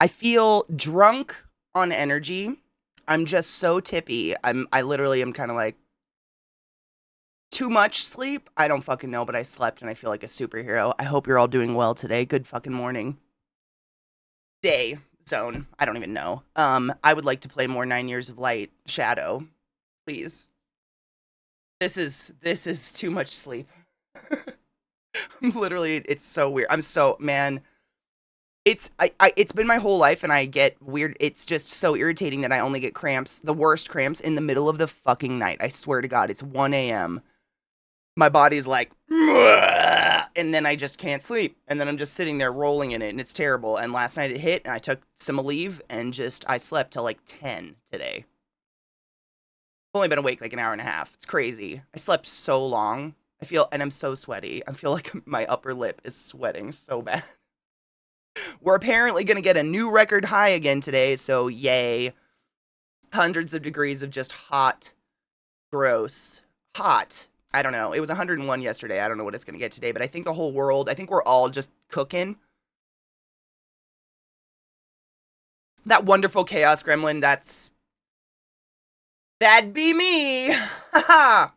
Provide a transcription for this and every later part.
I feel drunk on energy. I'm just so tippy. I literally am kind of like too much sleep. I don't fucking know, but I slept and I feel like a superhero. I hope you're all doing well today. Good fucking morning. Day zone. I don't even know. I would like to play more 9 Years of Light Shadow, please. This is too much sleep. Literally, it's so weird. I'm so man. It's been my whole life, and I get weird. It's just so irritating that I only get cramps, the worst cramps, in the middle of the fucking night. I swear to God, it's 1 a.m. My body's like, "Ugh," and then I just can't sleep, and then I'm just sitting there rolling in it, and it's terrible. And last night it hit, and I took some leave, and just I slept till like 10 today. I've only been awake like an hour and a half. It's crazy. I slept so long. I feel, and I'm so sweaty. I feel like my upper lip is sweating so bad. We're apparently going to get a new record high again today, so yay. Hundreds of degrees of just hot, gross, hot. I don't know. It was 101 yesterday. I don't know what it's going to get today, but I think the whole world, I think we're all just cooking. That wonderful chaos gremlin, that'd be me. Haha.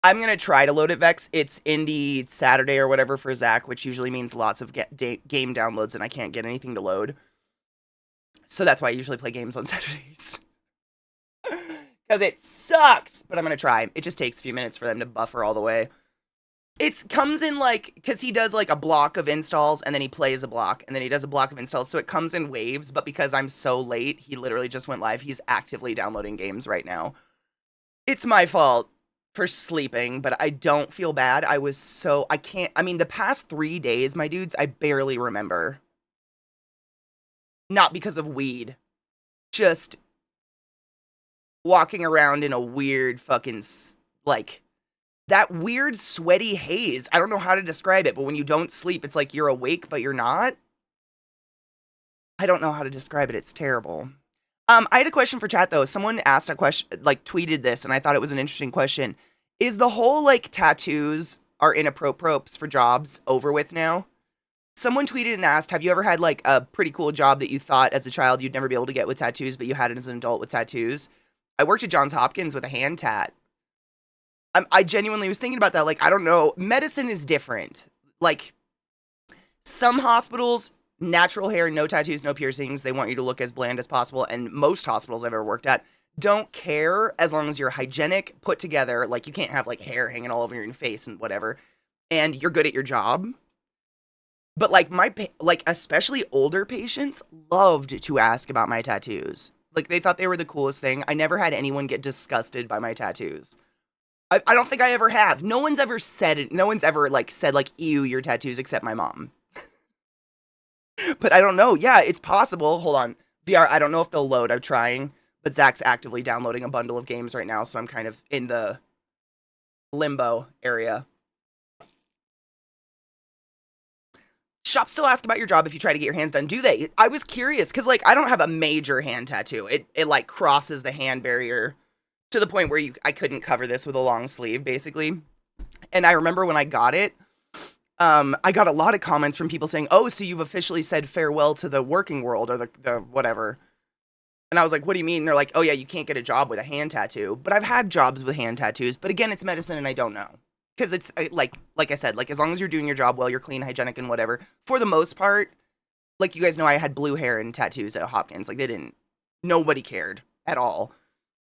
I'm gonna try to load it, Vex. It's Indie Saturday or whatever for Zach, which usually means lots of game downloads, and I can't get anything to load. So that's why I usually play games on Saturdays. Because it sucks, but I'm gonna try. It just takes a few minutes for them to buffer all the way. It comes in like, because he does like a block of installs, and then he plays a block, and then he does a block of installs, so it comes in waves, but because I'm so late, he literally just went live. He's actively downloading games right now. It's my fault for sleeping, but I don't feel bad. I can't, I mean, the past 3 days, my dudes, I barely remember. Not because of weed. Just walking around in a weird fucking, like, that weird sweaty haze. I don't know how to describe it, but when you don't sleep, it's like you're awake, but you're not. I don't know how to describe it. It's terrible. I had a question for chat though. Someone asked a question, like tweeted this, and I thought it was an interesting question. Is the whole like tattoos are inappropriate for jobs over with now? Someone tweeted and asked, have you ever had like a pretty cool job that you thought as a child you'd never be able to get with tattoos, but you had it as an adult with tattoos? I worked at Johns Hopkins with a hand tat. I genuinely was thinking about that. Like, I don't know. Medicine is different. Like, some hospitals, natural hair, no tattoos, no piercings. They want you to look as bland as possible. And most hospitals I've ever worked at don't care as long as you're hygienic, put together. Like, you can't have like hair hanging all over your face and whatever. And you're good at your job. But like like especially older patients loved to ask about my tattoos. Like they thought they were the coolest thing. I never had anyone get disgusted by my tattoos. I don't think I ever have. No one's ever said it. No one's ever like said like, ew, your tattoos, except my mom. But I don't know. Yeah, it's possible. Hold on. VR, I don't know if they'll load. I'm trying. But Zach's actively downloading a bundle of games right now, so I'm kind of in the limbo area. Shops still ask about your job if you try to get your hands done. Do they? I was curious, because like I don't have a major hand tattoo. It like crosses the hand barrier to the point where I couldn't cover this with a long sleeve, basically. And I remember when I got it, I got a lot of comments from people saying, oh, so you've officially said farewell to the working world or the whatever. And I was like, what do you mean? And they're like, oh yeah, you can't get a job with a hand tattoo. But I've had jobs with hand tattoos. But again, it's medicine and I don't know. Because it's like I said, like as long as you're doing your job well, you're clean, hygienic, and whatever. For the most part, like you guys know, I had blue hair and tattoos at Hopkins. Like nobody cared at all.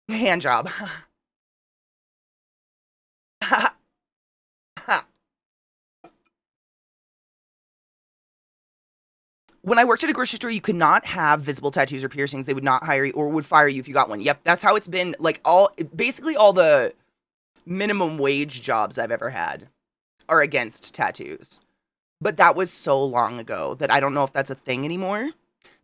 Hand job. When I worked at a grocery store, you could not have visible tattoos or piercings. They would not hire you or would fire you if you got one. Yep, that's how it's been. Like basically all the minimum wage jobs I've ever had are against tattoos. But that was so long ago that I don't know if that's a thing anymore.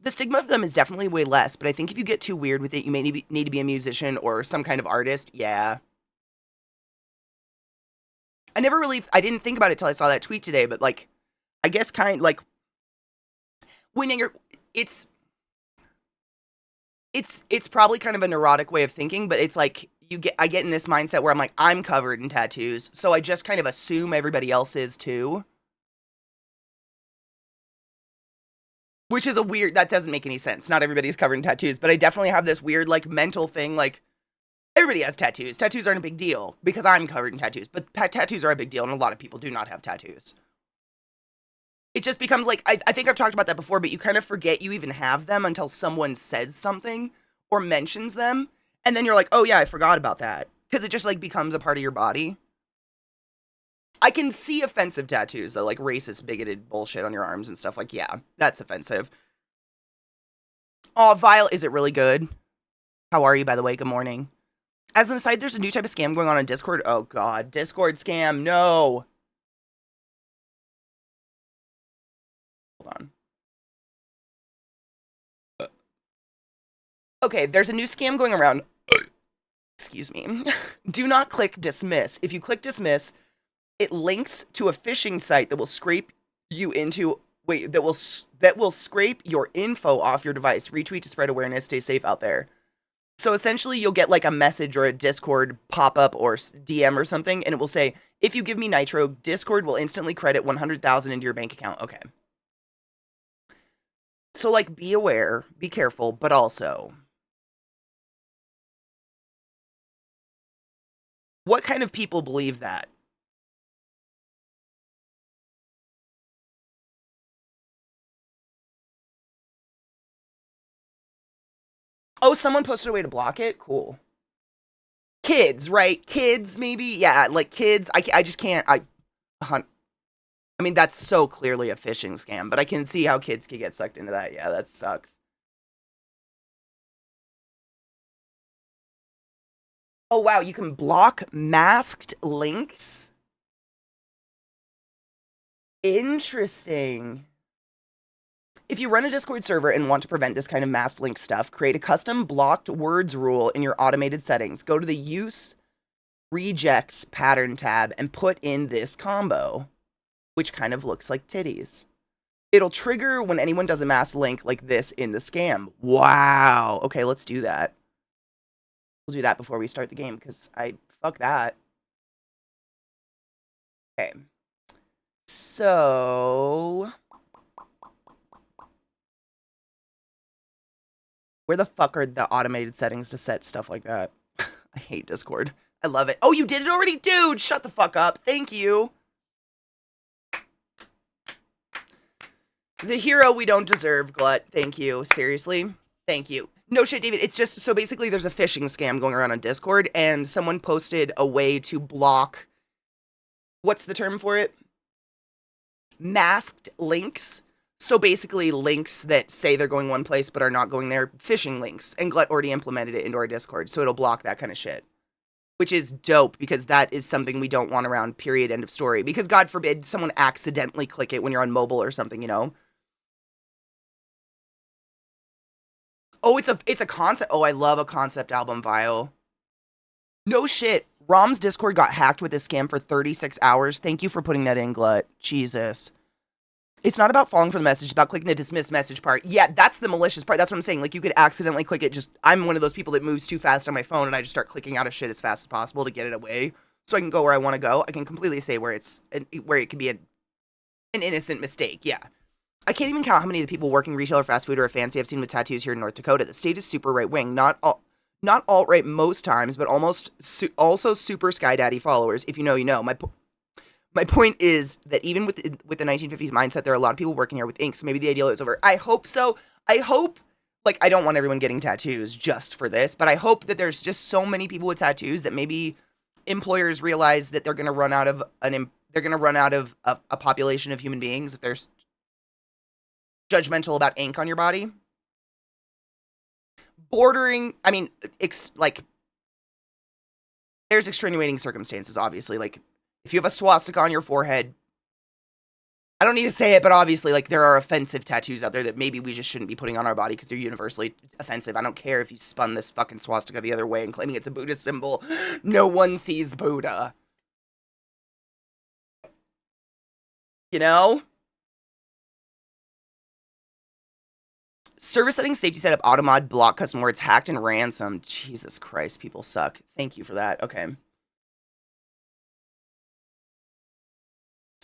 The stigma of them is definitely way less, but I think if you get too weird with it, you may need to be a musician or some kind of artist. Yeah. I didn't think about it till I saw that tweet today, but like, I guess like, when you're, it's probably kind of a neurotic way of thinking, but it's like, I get in this mindset where I'm like, I'm covered in tattoos, so I just kind of assume everybody else is too. Which is that doesn't make any sense. Not everybody's covered in tattoos, but I definitely have this weird, like, mental thing, like, everybody has tattoos. Tattoos aren't a big deal because I'm covered in tattoos, but tattoos are a big deal, and a lot of people do not have tattoos. It just becomes like, I think I've talked about that before, but you kind of forget you even have them until someone says something or mentions them, and then you're like, oh yeah, I forgot about that. Because it just, like, becomes a part of your body. I can see offensive tattoos, though, like racist, bigoted bullshit on your arms and stuff. Like, yeah, that's offensive. Oh, Vile, is it really good? How are you, by the way? Good morning. As an aside, there's a new type of scam going on Discord. Oh, God. Discord scam. No. Hold on. Okay, there's a new scam going around. Excuse me. Do not click dismiss. If you click dismiss, it links to a phishing site that will scrape you into... Wait, that will scrape your info off your device. Retweet to spread awareness. Stay safe out there. So essentially, you'll get like a message or a Discord pop-up or DM or something, and it will say, if you give me Nitro, Discord will instantly credit 100,000 into your bank account. Okay. So, like, be aware, be careful, but also... What kind of people believe that? Oh, someone posted a way to block it? Cool. Kids, right? Kids, maybe? Yeah, like kids. I just can't... I mean, that's so clearly a phishing scam, but I can see how kids could get sucked into that. Yeah, that sucks. Oh, wow, you can block masked links? Interesting. If you run a Discord server and want to prevent this kind of masked link stuff, create a custom blocked words rule in your automated settings. Go to the use rejects pattern tab and put in this combo, which kind of looks like titties. It'll trigger when anyone does a masked link like this in the scam. Wow. Okay, let's do that. We'll do that before we start the game, because fuck that. Okay. So... where the fuck are the automated settings to set stuff like that? I hate Discord. I love it. Oh, you did it already? Dude, shut the fuck up. Thank you. The hero we don't deserve, Glut. Thank you. Seriously? Thank you. No shit, David. It's just, so basically there's a phishing scam going around on Discord, and someone posted a way to block, what's the term for it? Masked links. So basically links that say they're going one place but are not going there, phishing links. And Glut already implemented it into our Discord, so it'll block that kind of shit. Which is dope, because that is something we don't want around, period, end of story. Because God forbid someone accidentally click it when you're on mobile or something, you know? Oh, it's a concept. Oh, I love a concept album, Vile. No shit. Rom's Discord got hacked with this scam for 36 hours. Thank you for putting that in, Glut. Jesus. It's not about falling for the message, it's about clicking the dismiss message part. Yeah, that's the malicious part. That's what I'm saying. Like, you could accidentally click it. I'm one of those people that moves too fast on my phone, and I just start clicking out of shit as fast as possible to get it away, so I can go where I want to go. I can completely say where it can be an innocent mistake. Yeah. I can't even count how many of the people working retail or fast food or fancy I've seen with tattoos here in North Dakota. The state is super right-wing. Not alt-right most times, but also super Sky Daddy followers. If you know, you know. My point is that even with the 1950s mindset, there are a lot of people working here with ink, so maybe the ideal is over. I hope so. I hope, like, I don't want everyone getting tattoos just for this, but I hope that there's just so many people with tattoos that maybe employers realize that they're going to run out of a population of human beings if they're judgmental about ink on your body. Bordering, I mean, there's extenuating circumstances, obviously, like, if you have a swastika on your forehead, I don't need to say it, but obviously, like, there are offensive tattoos out there that maybe we just shouldn't be putting on our body because they're universally offensive. I don't care if you spun this fucking swastika the other way and claiming it's a Buddhist symbol. No one sees Buddha. You know? Service settings, safety setup, automod, block custom words, hacked and ransomed. Jesus Christ, people suck. Thank you for that. Okay.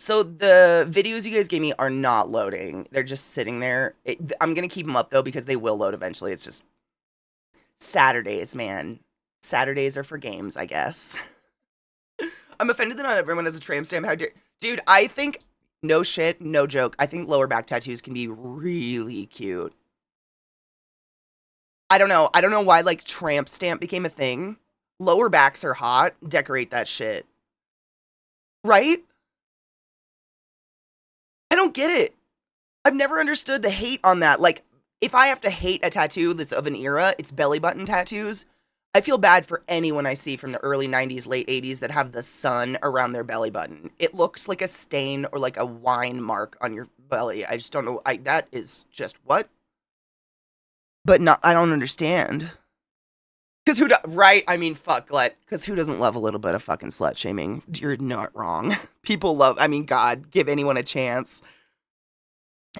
So the videos you guys gave me are not loading. They're just sitting there. I'm going to keep them up, though, because they will load eventually. It's just Saturdays, man. Saturdays are for games, I guess. I'm offended that not everyone has a tramp stamp. How dare... Dude, I think, no shit, no joke, I think lower back tattoos can be really cute. I don't know. I don't know why, like, tramp stamp became a thing. Lower backs are hot. Decorate that shit. Right? I don't get it. I've never understood the hate on that. Like, if I have to hate a tattoo that's of an era, it's belly button tattoos. I feel bad for anyone I see from the early 90s, late 80s that have the sun around their belly button. It looks like a stain or like a wine mark on your belly. I just don't know. That is just what? But not, I don't understand. Because right? I mean, fuck, because who doesn't love a little bit of fucking slut shaming? You're not wrong. People love, I mean, God, give anyone a chance.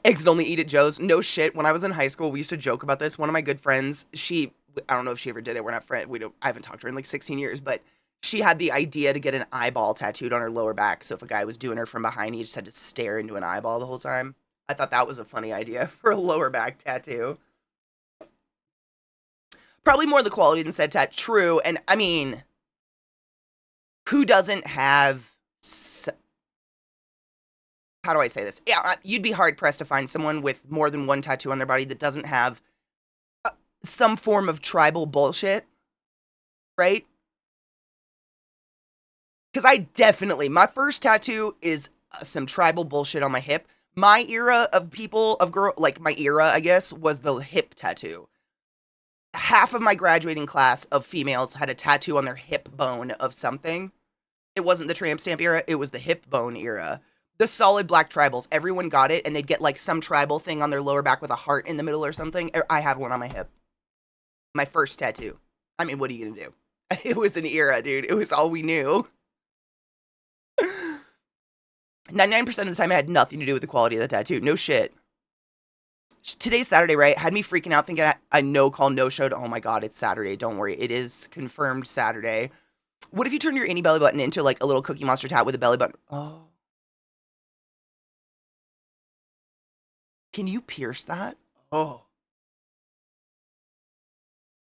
Eggs don't only eat at Joe's. No shit. When I was in high school, we used to joke about this. One of my good friends, I don't know if she ever did it. We're not friends. I haven't talked to her in like 16 years, but she had the idea to get an eyeball tattooed on her lower back. So if a guy was doing her from behind, he just had to stare into an eyeball the whole time. I thought that was a funny idea for a lower back tattoo. Probably more the quality than said tat. True. And I mean, who doesn't have... How do I say this? Yeah, you'd be hard-pressed to find someone with more than one tattoo on their body that doesn't have some form of tribal bullshit, right? Because I definitely, my first tattoo is some tribal bullshit on my hip. My era of people, like my era, I guess, was the hip tattoo. Half of my graduating class of females had a tattoo on their hip bone of something. It wasn't the tramp stamp era, it was the hip bone era. The solid black tribals, everyone got it, and they'd get like some tribal thing on their lower back with a heart in the middle or something. I have one on my hip. My first tattoo. I mean, what are you gonna do? It was an era, dude. It was all we knew. 99% of the time, it had nothing to do with the quality of the tattoo. No shit. Today's Saturday, right? Had me freaking out thinking I no-call, no-showed. Oh my god, it's Saturday. Don't worry. It is confirmed Saturday. What if you turn your innie belly button into like a little Cookie Monster tat with a belly button? Oh. Can you pierce that? Oh.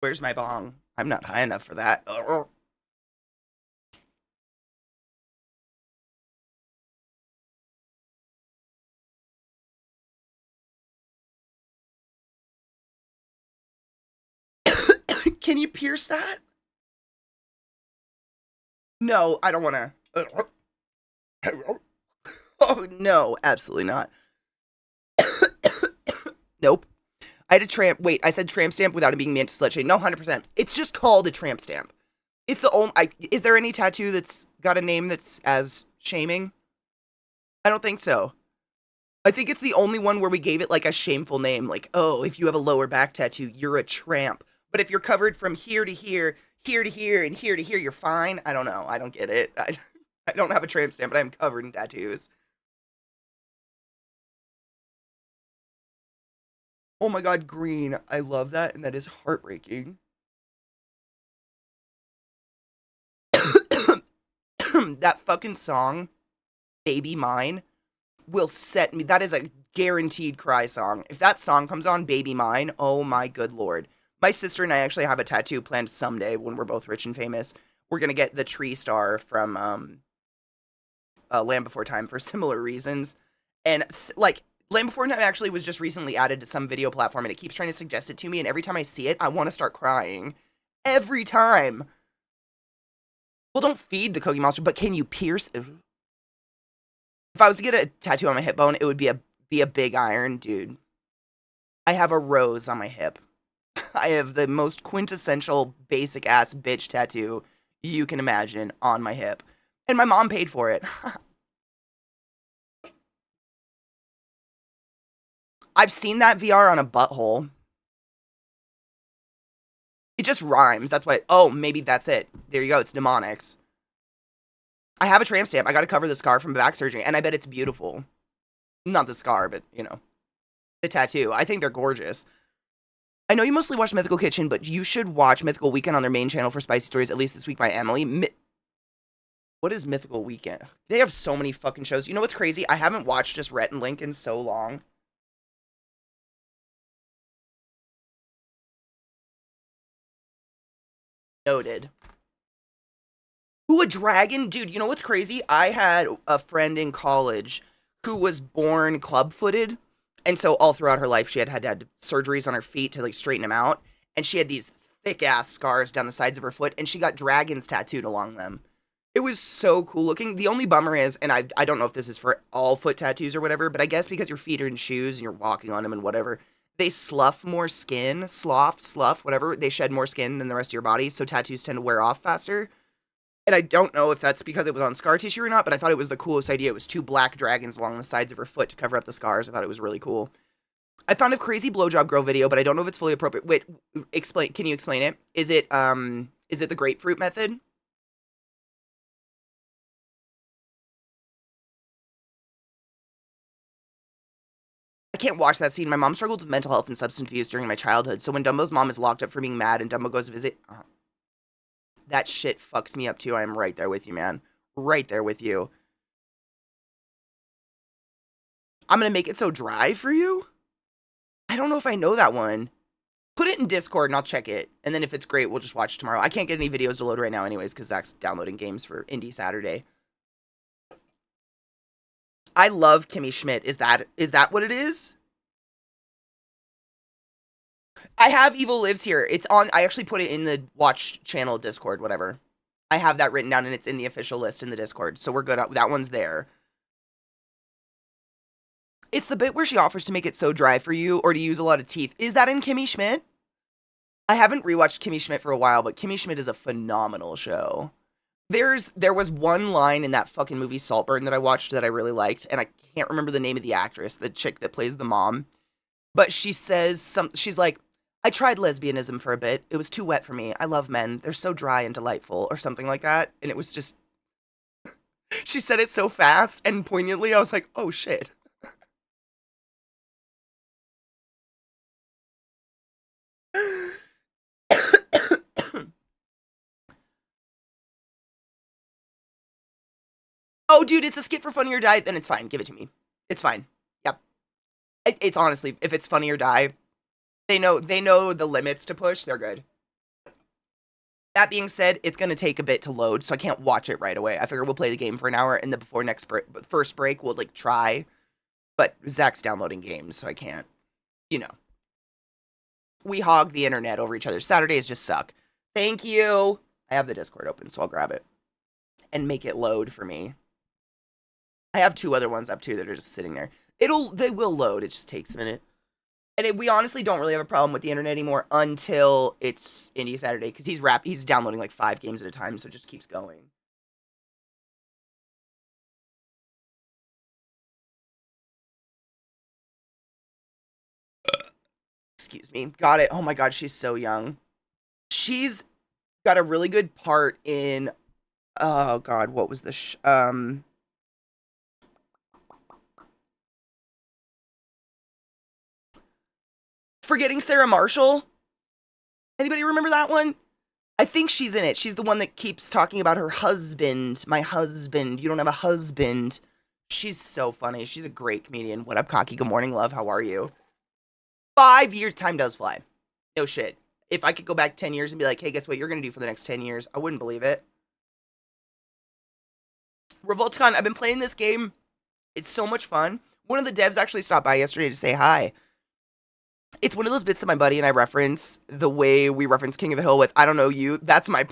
Where's my bong? I'm not high enough for that. Can you pierce that? No, I don't want to. Oh, no, absolutely not. Nope. I had a tramp. Wait, I said tramp stamp without it being meant to slut shame. No, 100%. It's just called a tramp stamp. It's the only. Is there any tattoo that's got a name that's as shaming? I don't think so. I think it's the only one where we gave it like a shameful name. Like, oh, if you have a lower back tattoo, you're a tramp. But if you're covered from here to here, here to here, and here to here, you're fine. I don't know. I don't get it. I don't have a tramp stamp, but I'm covered in tattoos. Oh my god, green. I love that, and that is heartbreaking. That fucking song, Baby Mine, will set me. That is a guaranteed cry song. If that song comes on, Baby Mine, oh my good lord. My sister and I actually have a tattoo planned someday when we're both rich and famous. We're gonna get the tree star from Land Before Time for similar reasons. And like Land Before Time actually was just recently added to some video platform, and it keeps trying to suggest it to me. And every time I see it, I want to start crying. Every time. Well, don't feed the Cookie Monster, but can you pierce? If I was to get a tattoo on my hip bone, it would be a big iron, dude. I have a rose on my hip. I have the most quintessential basic ass bitch tattoo you can imagine on my hip. And my mom paid for it. I've seen that VR on a butthole. It just rhymes. That's why. Oh, maybe that's it. There you go. It's mnemonics. I have a tramp stamp. I got to cover the scar from back surgery, and I bet it's beautiful. Not the scar, but, you know, the tattoo. I think they're gorgeous. I know you mostly watch Mythical Kitchen, but you should watch Mythical Weekend on their main channel for spicy stories, at least this week by Emily. What is Mythical Weekend? They have so many fucking shows. You know what's crazy? I haven't watched just Rhett and Link in so long. Noted. Ooh, a dragon? Dude, you know what's crazy? I had a friend in college who was born club-footed. And so all throughout her life, she had surgeries on her feet to like straighten them out. And she had these thick ass scars down the sides of her foot, and she got dragons tattooed along them. It was so cool looking. The only bummer is, and I don't know if this is for all foot tattoos or whatever, but I guess because your feet are in shoes and you're walking on them and whatever, they slough more skin, slough, whatever. They shed more skin than the rest of your body, so tattoos tend to wear off faster. And I don't know if that's because it was on scar tissue or not, but I thought it was the coolest idea. It was two black dragons along the sides of her foot to cover up the scars. I thought it was really cool. I found a crazy blowjob girl video, but I don't know if it's fully appropriate. Wait, explain. Can you explain it? Is it the grapefruit method? I can't watch that scene. My mom struggled with mental health and substance abuse during my childhood, so when Dumbo's mom is locked up for being mad and Dumbo goes to visit, that shit fucks me up too. I am right there with you, man. Right there with you. I'm gonna make it so dry for you? I don't know if I know that one. Put it in Discord and I'll check it. And then if it's great, we'll just watch tomorrow. I can't get any videos to load right now anyways, because Zach's downloading games for Indie Saturday. I love Kimmy Schmidt. Is that what it is? I have Evil Lives here. It's on. I actually put it in the watch channel Discord, whatever. I have that written down and it's in the official list in the Discord. So we're good. That one's there. It's the bit where she offers to make it so dry for you or to use a lot of teeth. Is that in Kimmy Schmidt? I haven't rewatched Kimmy Schmidt for a while, but Kimmy Schmidt is a phenomenal show. There was one line in that fucking movie Saltburn that I watched that I really liked, and I can't remember the name of the actress, the chick that plays the mom. But she says she's like, I tried lesbianism for a bit. It was too wet for me. I love men. They're so dry and delightful, or something like that. And it was just she said it so fast and poignantly. I was like, oh shit. Oh, dude, it's a skit for Funny or Die. Then it's fine. Give it to me. It's fine. Yep. It's honestly, if it's Funny or Die, they know the limits to push. They're good. That being said, it's gonna take a bit to load, so I can't watch it right away. I figure we'll play the game for an hour, and then before first break, we'll like try. But Zach's downloading games, so I can't. You know, we hog the internet over each other. Saturdays just suck. Thank you. I have the Discord open, so I'll grab it and make it load for me. I have two other ones up too that are just sitting there. They will load. It just takes a minute. And we honestly don't really have a problem with the internet anymore until it's Indie Saturday because he's downloading like 5 games at a time, so it just keeps going. Excuse me. Got it. Oh my god, she's so young. She's got a really good part in oh god, what was the Forgetting Sarah Marshall? Anybody remember that one? I think she's in it. She's the one that keeps talking about her husband. My husband. You don't have a husband. She's so funny. She's a great comedian. What up, Cocky? Good morning, love. How are you? 5 years. Time does fly. No shit. If I could go back 10 years and be like, hey, guess what you're going to do for the next 10 years? I wouldn't believe it. Revoltcon, I've been playing this game. It's so much fun. One of the devs actually stopped by yesterday to say hi. It's one of those bits that my buddy and I reference the way we reference King of the Hill with, I don't know you, that's my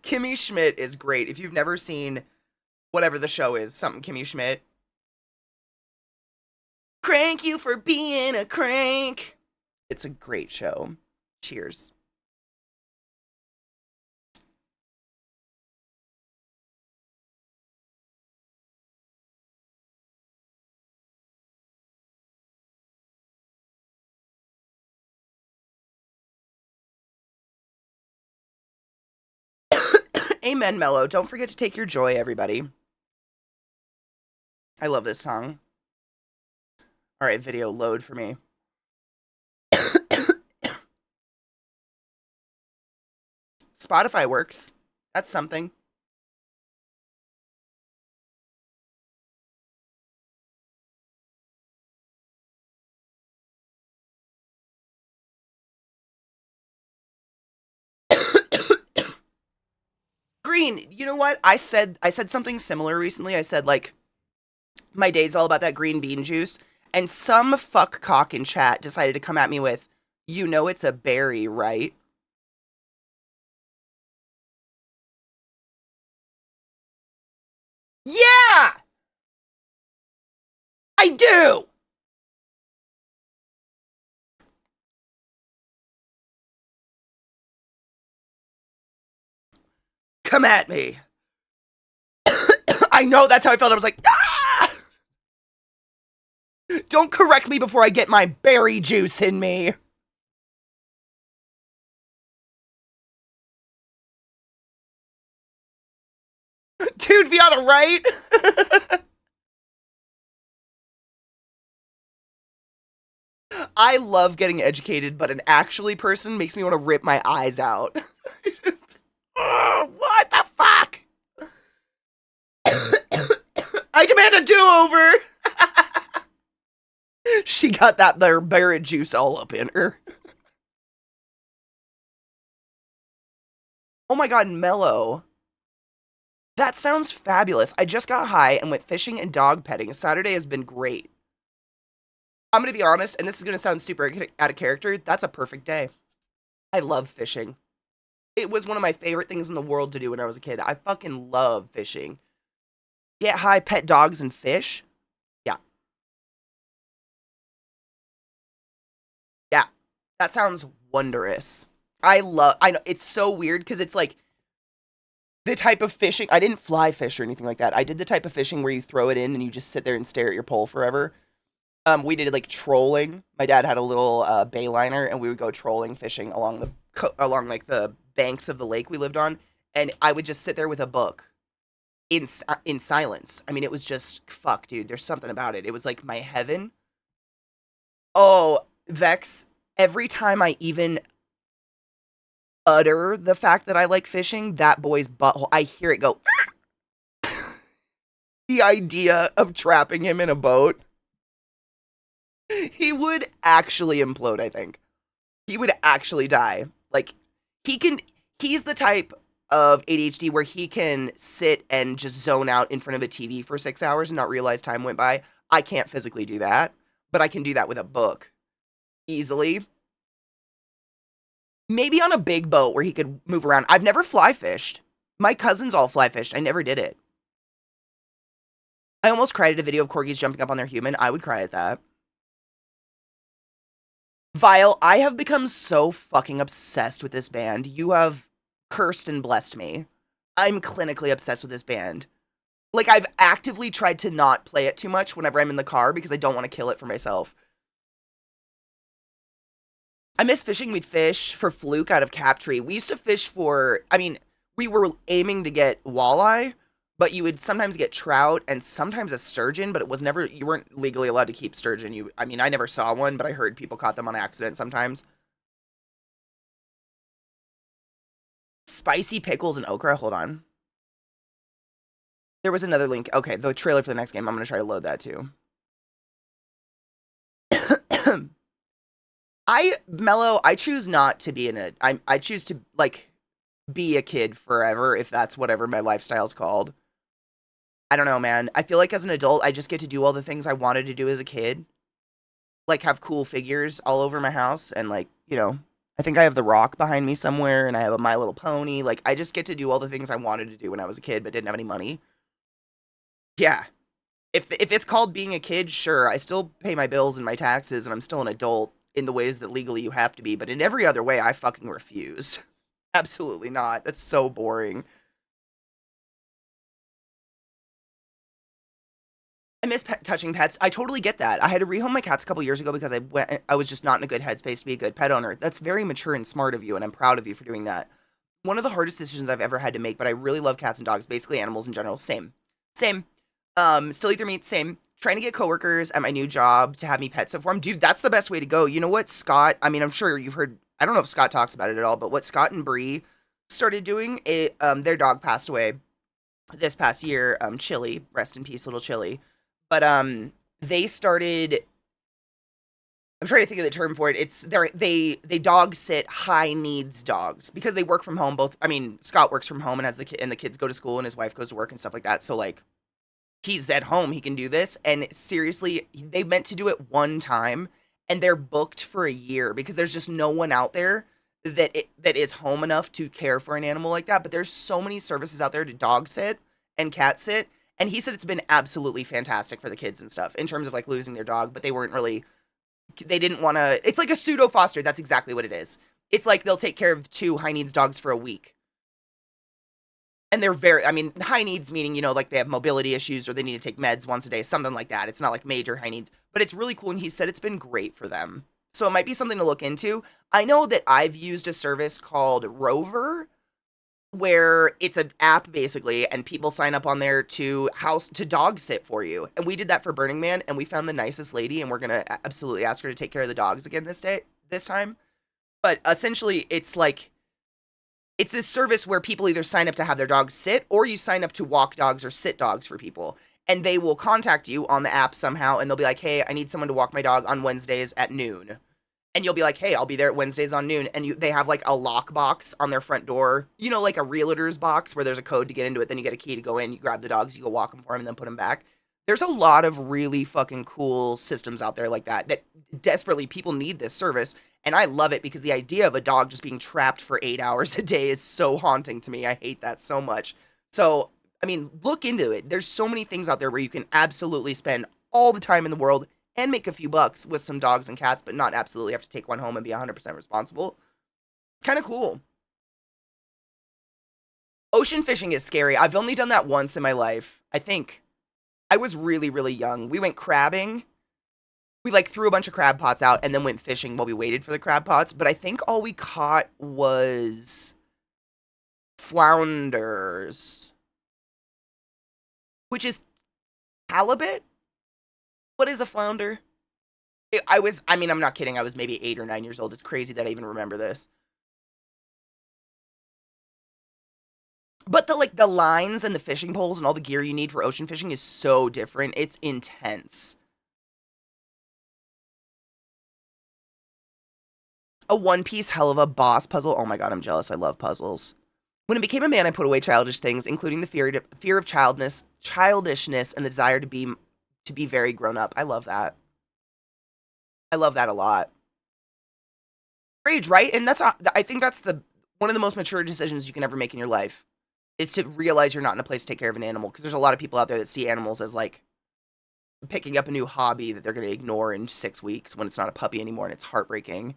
Kimmy Schmidt is great. If you've never seen whatever the show is, something Kimmy Schmidt. Crank you for being a crank. It's a great show. Cheers. Amen, Mellow. Don't forget to take your joy, everybody. I love this song. All right, video load for me. Spotify works. That's something. Green, you know what? I said something similar recently. I said like my day's all about that green bean juice, and some fuck cock in chat decided to come at me with, "You know it's a berry, right?" Yeah, I do. Come at me. I know that's how I felt. I was like, ah! Don't correct me before I get my berry juice in me. Dude, Viana, right? I love getting educated, but an actually person makes me want to rip my eyes out. Oh, what the fuck? I demand a do-over. She got that there berry juice all up in her. Oh my god, Mellow. That sounds fabulous. I just got high and went fishing and dog petting. Saturday has been great. I'm gonna be honest, and this is gonna sound super out of character. That's a perfect day. I love fishing. It was one of my favorite things in the world to do when I was a kid. I fucking love fishing. Get high, pet dogs, and fish. Yeah, yeah. That sounds wondrous. I know it's so weird because it's like the type of fishing. I didn't fly fish or anything like that. I did the type of fishing where you throw it in and you just sit there and stare at your pole forever. We did like trolling. My dad had a little bay liner, and we would go trolling fishing along along like the banks of the lake we lived on. And I would just sit there with a book in silence. I mean, it was just fuck, dude. There's something about it. It was like my heaven. Oh, Vex. Every time I even utter the fact that I like fishing, that boy's butthole, I hear it go. The idea of trapping him in a boat, he would actually implode, I think. He would actually die. Like, he can, he's the type of ADHD where he can sit and just zone out in front of a TV for 6 hours and not realize time went by. I can't physically do that, but I can do that with a book easily. Maybe on a big boat where he could move around. I've never fly fished. My cousins all fly fished. I never did it. I almost cried at a video of corgis jumping up on their human. I would cry at that. Vile, I have become so fucking obsessed with this band. You have cursed and blessed me. I'm clinically obsessed with this band. Like, I've actively tried to not play it too much whenever I'm in the car because I don't want to kill it for myself. I miss fishing. We'd fish for fluke out of Captree. We used to fish for, I mean, we were aiming to get walleye, but you would sometimes get trout and sometimes a sturgeon, but it was never, you weren't legally allowed to keep sturgeon. I mean, I never saw one, but I heard people caught them on accident sometimes. Spicy pickles and okra. Hold on. There was another link. Okay, the trailer for the next game. I'm going to try to load that too. I choose not to be in it. I choose to, like, be a kid forever if that's whatever my lifestyle's called. I don't know, man. I feel like as an adult, I just get to do all the things I wanted to do as a kid. Like, have cool figures all over my house and, like, I think I have The Rock behind me somewhere and I have a My Little Pony. Like, I just get to do all the things I wanted to do when I was a kid but didn't have any money. Yeah. If it's called being a kid, sure. I still pay my bills and my taxes and I'm still an adult in the ways that legally you have to be, but in every other way, I fucking refuse. Absolutely not. That's so boring. I miss touching pets. I totally get that. I had to rehome my cats a couple years ago because I was just not in a good headspace to be a good pet owner. That's very mature and smart of you, and I'm proud of you for doing that. One of the hardest decisions I've ever had to make, but I really love cats and dogs, basically animals in general. Same. Same. Still eat their meat, same. Trying to get coworkers at my new job to have me pet sit for them. Dude, that's the best way to go. You know what, Scott? I mean, I'm sure you've heard, I don't know if Scott talks about it at all, but what Scott and Bree started doing a their dog passed away this past year, Chili, rest in peace, little Chili. But they started, I'm trying to think of the term for it. It's they dog sit high needs dogs because they work from home. Both, I mean, Scott works from home and has the kid, and the kids go to school and his wife goes to work and stuff like that. So like he's at home, he can do this. And seriously, they meant to do it one time and they're booked for a year because there's just no one out there that is home enough to care for an animal like that. But there's so many services out there to dog sit and cat sit. And he said it's been absolutely fantastic for the kids and stuff in terms of like losing their dog, but they didn't want to, it's like a pseudo foster. That's exactly what it is. It's like they'll take care of two high needs dogs for a week. And they're very, I mean, high needs meaning, like they have mobility issues or they need to take meds once a day, something like that. It's not like major high needs, but it's really cool. And he said it's been great for them. So it might be something to look into. I know that I've used a service called Rover where it's an app basically and people sign up on there to dog sit for you. And we did that for Burning Man and we found the nicest lady and we're going to absolutely ask her to take care of the dogs again this time. But essentially it's this service where people either sign up to have their dogs sit or you sign up to walk dogs or sit dogs for people. And they will contact you on the app somehow and they'll be like, hey, I need someone to walk my dog on Wednesdays at noon. And you'll be like, hey, I'll be there at Wednesdays on noon. And they have like a lock box on their front door, like a realtor's box where there's a code to get into it. Then you get a key to go in, you grab the dogs, you go walk them for them and then put them back. There's a lot of really fucking cool systems out there like that desperately people need this service. And I love it because the idea of a dog just being trapped for 8 hours a day is so haunting to me. I hate that so much. So, I mean, look into it. There's so many things out there where you can absolutely spend all the time in the world and make a few bucks with some dogs and cats, but not absolutely have to take one home and be 100% responsible. Kind of cool. Ocean fishing is scary. I've only done that once in my life. I think I was really, really young. We went crabbing. We like threw a bunch of crab pots out and then went fishing while we waited for the crab pots. But I think all we caught was flounders, which is halibut. What is a flounder? I'm not kidding. I was maybe 8 or 9 years old. It's crazy that I even remember this. But the lines and the fishing poles and all the gear you need for ocean fishing is so different. It's intense. A one-piece hell of a boss puzzle. Oh my god, I'm jealous. I love puzzles. When I became a man, I put away childish things, including the fear of childishness, and the desire to be very grown up. I love that. I love that a lot. Rage, right? And I think that's one of the most mature decisions you can ever make in your life is to realize you're not in a place to take care of an animal. Because there's a lot of people out there that see animals as like picking up a new hobby that they're going to ignore in 6 weeks when it's not a puppy anymore, and it's heartbreaking.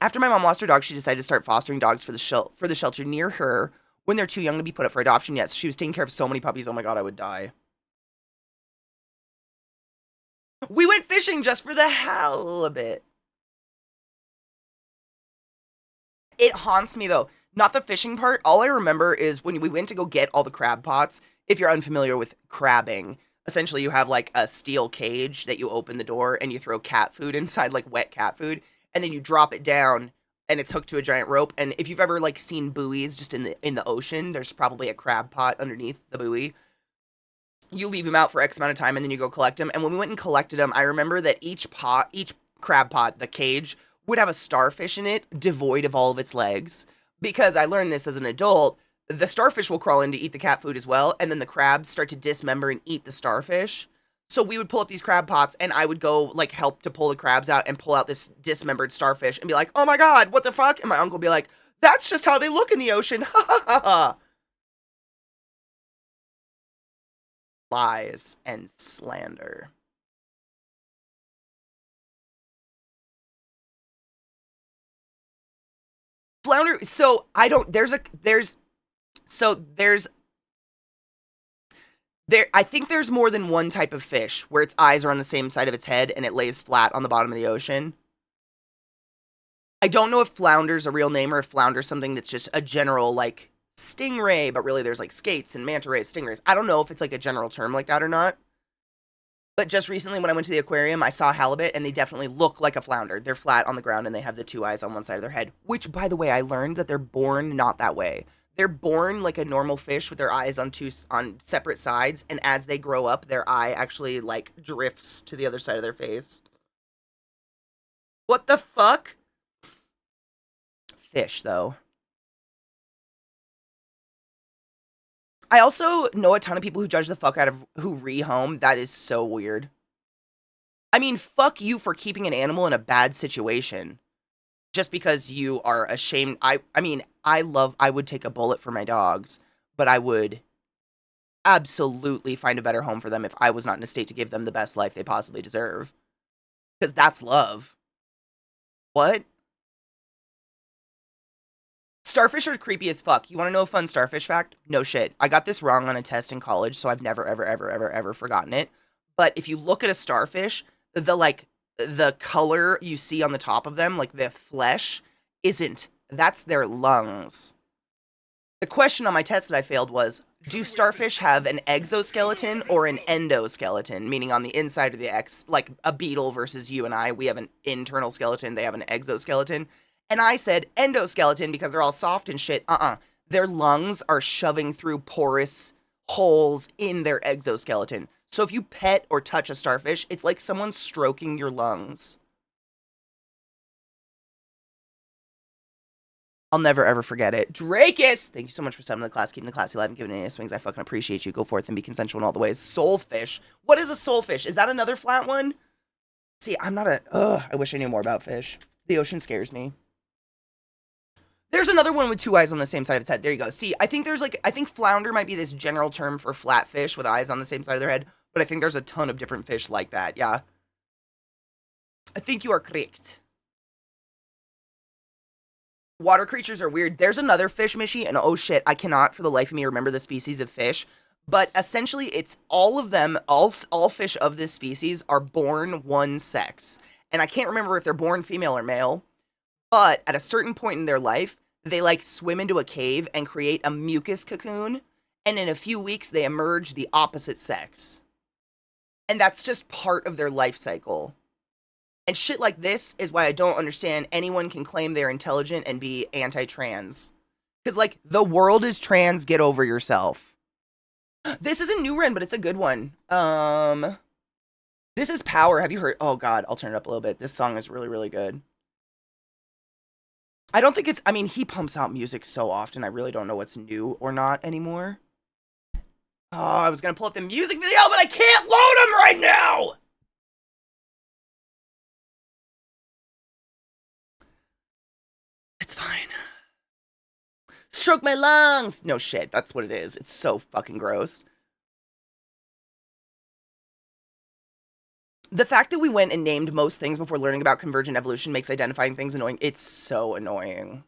After my mom lost her dog, she decided to start fostering dogs for the shelter near her when they're too young to be put up for adoption. Yes, she was taking care of so many puppies. Oh my god, I would die. We went fishing just for the halibut. It haunts me though. Not the fishing part. All I remember is when we went to go get all the crab pots. If you're unfamiliar with crabbing, essentially you have like a steel cage that you open the door and you throw cat food inside, like wet cat food, and then you drop it down and it's hooked to a giant rope. And if you've ever like seen buoys just in the ocean, there's probably a crab pot underneath the buoy. You leave them out for X amount of time and then you go collect them. And when we went and collected them, I remember that each crab pot, the cage, would have a starfish in it, devoid of all of its legs. Because I learned this as an adult, the starfish will crawl in to eat the cat food as well, and then the crabs start to dismember and eat the starfish. So we would pull up these crab pots, and I would go, like, help to pull the crabs out and pull out this dismembered starfish and be like, oh my god, what the fuck? And my uncle would be like, that's just how they look in the ocean, ha ha ha ha. Lies and slander. Flounder, so I don't, I think there's more than one type of fish where its eyes are on the same side of its head and it lays flat on the bottom of the ocean. I don't know if flounder's a real name or if flounder's something that's just a general, like, stingray, but really there's, like, skates and manta rays, stingrays. I don't know if it's, like, a general term like that or not. But just recently when I went to the aquarium, I saw halibut and they definitely look like a flounder. They're flat on the ground and they have the two eyes on one side of their head, which, by the way, I learned that they're born not that way. They're born like a normal fish with their eyes on separate sides, and as they grow up, their eye actually like drifts to the other side of their face. What the fuck? Fish, though. I also know a ton of people who judge the fuck out of who rehome. That is so weird. I mean, fuck you for keeping an animal in a bad situation. Just because you are ashamed. I mean, I would take a bullet for my dogs, but I would absolutely find a better home for them if I was not in a state to give them the best life they possibly deserve. Because that's love. What? Starfish are creepy as fuck. You want to know a fun starfish fact? No shit. I got this wrong on a test in college, so I've never, ever, ever, ever, ever forgotten it. But if you look at a starfish, the color you see on the top of them, like the flesh, isn't. That's their lungs. The question on my test that I failed was, do starfish have an exoskeleton or an endoskeleton? Meaning on the inside of the like a beetle versus you and I, we have an internal skeleton, they have an exoskeleton. And I said endoskeleton because they're all soft and shit. Their lungs are shoving through porous holes in their exoskeleton. So if you pet or touch a starfish, it's like someone stroking your lungs. I'll never ever forget it. Drakus! Thank you so much for sending the class, keeping the classy alive, and giving any swings. I fucking appreciate you. Go forth and be consensual in all the ways. Soulfish. What is a soulfish? Is that another flat one? See, I'm not a... I wish I knew more about fish. The ocean scares me. There's another one with two eyes on the same side of its head. There you go. See, I think flounder might be this general term for flat fish with eyes on the same side of their head, but I think there's a ton of different fish like that, yeah. I think you are correct. Water creatures are weird. There's another fish, Mishy, and oh shit, I cannot for the life of me remember the species of fish, but essentially it's all of them, all fish of this species are born one sex. And I can't remember if they're born female or male, but at a certain point in their life, they like swim into a cave and create a mucus cocoon, and in a few weeks they emerge the opposite sex. And that's just part of their life cycle. And shit like this is why I don't understand anyone can claim they're intelligent and be anti-trans. Because, like, the world is trans, get over yourself. This isn't New Ren, but it's a good one. This is Power. Have you heard? Oh, God, I'll turn it up a little bit. This song is really, really good. I don't think it's... I mean, he pumps out music so often, I really don't know what's new or not anymore. Oh, I was going to pull up the music video, but I can't load them right now! It's fine. Stroke my lungs! No shit, that's what it is. It's so fucking gross. The fact that we went and named most things before learning about convergent evolution makes identifying things annoying. It's so annoying.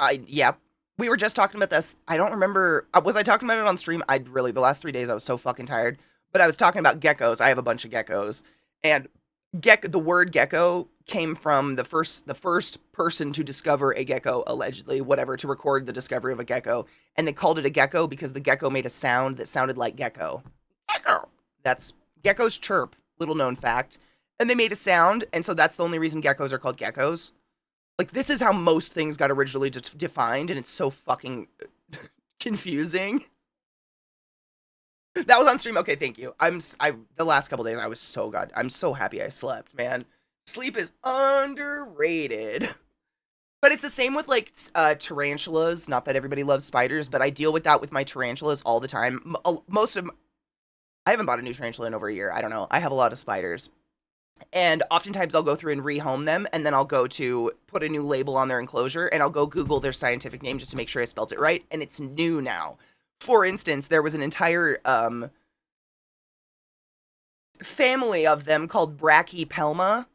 Yep. We were just talking about this. I don't remember. Was I talking about it on stream? The last 3 days I was so fucking tired. But I was talking about geckos. I have a bunch of geckos. And the word gecko came from the first person to discover a gecko, allegedly, whatever, to record the discovery of a gecko. And they called it a gecko because the gecko made a sound that sounded like gecko. Gecko. That's geckos chirp, little known fact. And they made a sound, and so that's the only reason geckos are called geckos. Like, this is how most things got originally defined, and it's so fucking confusing. That was on stream. Okay, thank you. The last couple days I was so good. I'm so happy I slept, man. Sleep is underrated. But it's the same with like tarantulas. Not that everybody loves spiders, but I deal with that with my tarantulas all the time. I haven't bought a new tarantula in over a year. I don't know. I have a lot of spiders. And oftentimes I'll go through and rehome them, and then I'll go to put a new label on their enclosure, and I'll go Google their scientific name just to make sure I spelt it right, and it's new now. For instance, there was an entire family of them called Brachypelma,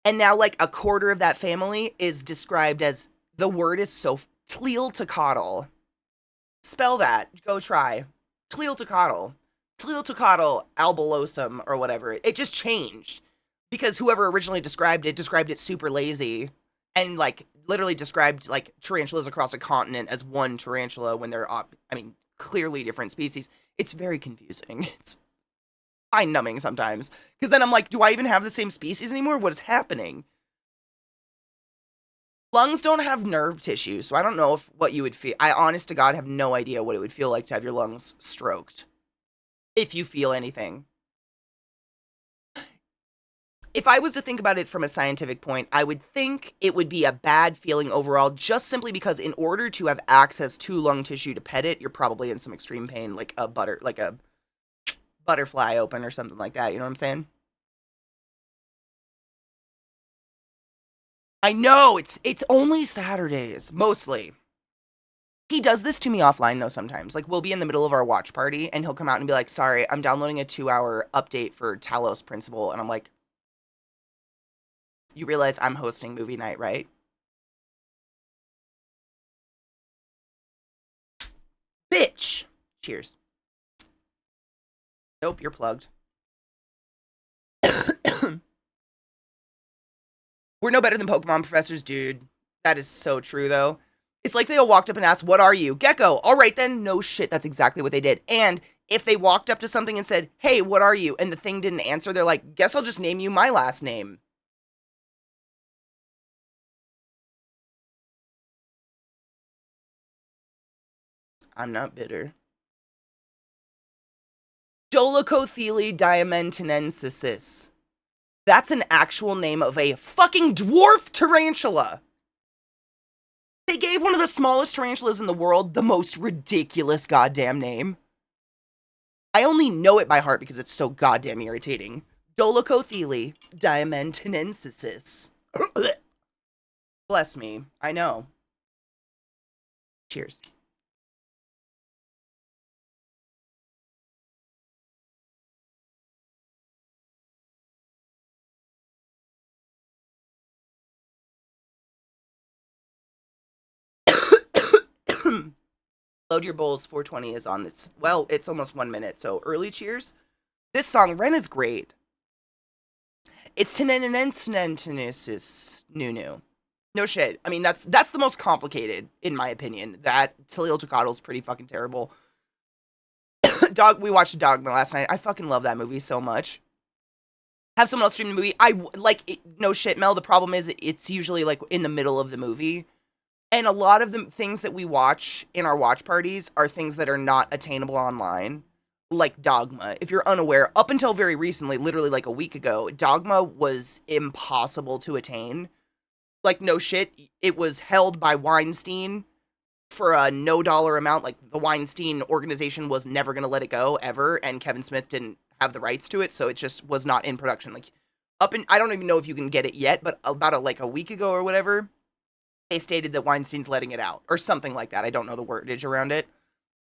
and now like a quarter of that family is described as, the word is so, Tleiltocotyle. Spell that. Go try. Tleiltocotyle. Tleiltocotyle albulosum or whatever. It just changed. Because whoever originally described it super lazy, and like literally described like tarantulas across a continent as one tarantula when they're, I mean, clearly different species. It's very confusing. It's mind-numbing sometimes. Because then I'm like, do I even have the same species anymore? What is happening? Lungs don't have nerve tissue, so I don't know what you would feel. I, honest to God, have no idea what it would feel like to have your lungs stroked. If you feel anything. If I was to think about it from a scientific point, I would think it would be a bad feeling overall, just simply because in order to have access to lung tissue to pet it, you're probably in some extreme pain, like a butterfly open or something like that. You know what I'm saying? I know it's only Saturdays, mostly. He does this to me offline though sometimes. Like we'll be in the middle of our watch party and he'll come out and be like, "Sorry, I'm downloading a 2-hour update for Talos Principle." And I'm like, "You realize I'm hosting movie night, right?" Bitch. Cheers. Nope, you're plugged. We're no better than Pokemon professors, dude. That is so true, though. It's like they all walked up and asked, "What are you?" Gecko. All right, then. No shit. That's exactly what they did. And if they walked up to something and said, "Hey, what are you?" and the thing didn't answer, they're like, "Guess I'll just name you my last name." I'm not bitter. Dolichothele diamentinensis. That's an actual name of a fucking dwarf tarantula. They gave one of the smallest tarantulas in the world the most ridiculous goddamn name. I only know it by heart because it's so goddamn irritating. Dolichothele diamentinensis. Bless me. I know. Cheers. Load Your Bowls 420 is on this. Well, it's almost 1 minute, so early cheers. This song, Ren, is great. It's Tenenenenenensis Nunu. No shit. I mean, that's the most complicated, in my opinion. That Talil Tocatli's pretty fucking terrible. We watched Dogma last night. I fucking love that movie so much. Have someone else stream the movie. No shit, Mel. The problem is it's usually like in the middle of the movie. And a lot of the things that we watch in our watch parties are things that are not attainable online, like Dogma. If you're unaware, up until very recently, literally like a week ago, Dogma was impossible to attain. Like, no shit, it was held by Weinstein for a no dollar amount. Like, the Weinstein organization was never going to let it go, ever, and Kevin Smith didn't have the rights to it, so it just was not in production. Like, I don't even know if you can get it yet, but about a week ago or whatever, they stated that Weinstein's letting it out, or something like that. I don't know the wordage around it.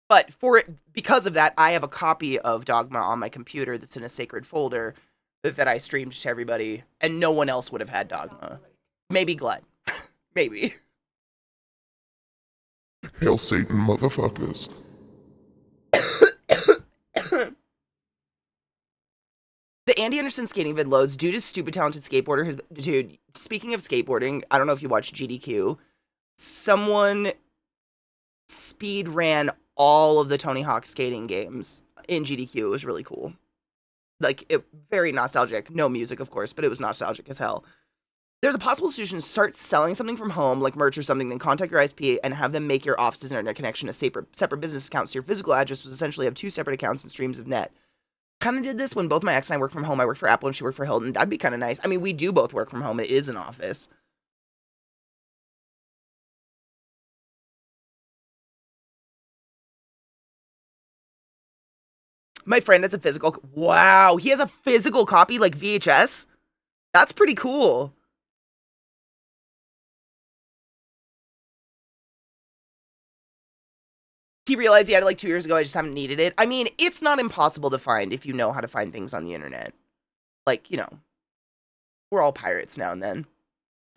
But because of that, I have a copy of Dogma on my computer that's in a sacred folder that I streamed to everybody, and no one else would have had Dogma. Maybe Glenn. Maybe. Hail Satan, motherfuckers. The Andy Anderson skating vid loads. Dude is stupid talented skateboarder. Dude, speaking of skateboarding, I don't know if you watched GDQ. Someone speed ran all of the Tony Hawk skating games in GDQ. It was really cool. Very nostalgic. No music, of course, but it was nostalgic as hell. There's a possible solution to start selling something from home, like merch or something, then contact your ISP and have them make your office's internet connection a separate business accounts. So your physical address was essentially have 2 separate accounts and streams of net. Kind of did this when both my ex and I worked from home. I worked for Apple and she worked for Hilton. That'd be kind of nice. I mean, we do both work from home. It is an office. My friend has a physical. Wow, he has a physical copy like VHS? That's pretty cool. He realized he had it like 2 years ago. I just haven't needed it. I mean, it's not impossible to find if you know how to find things on the internet. Like, we're all pirates now and then.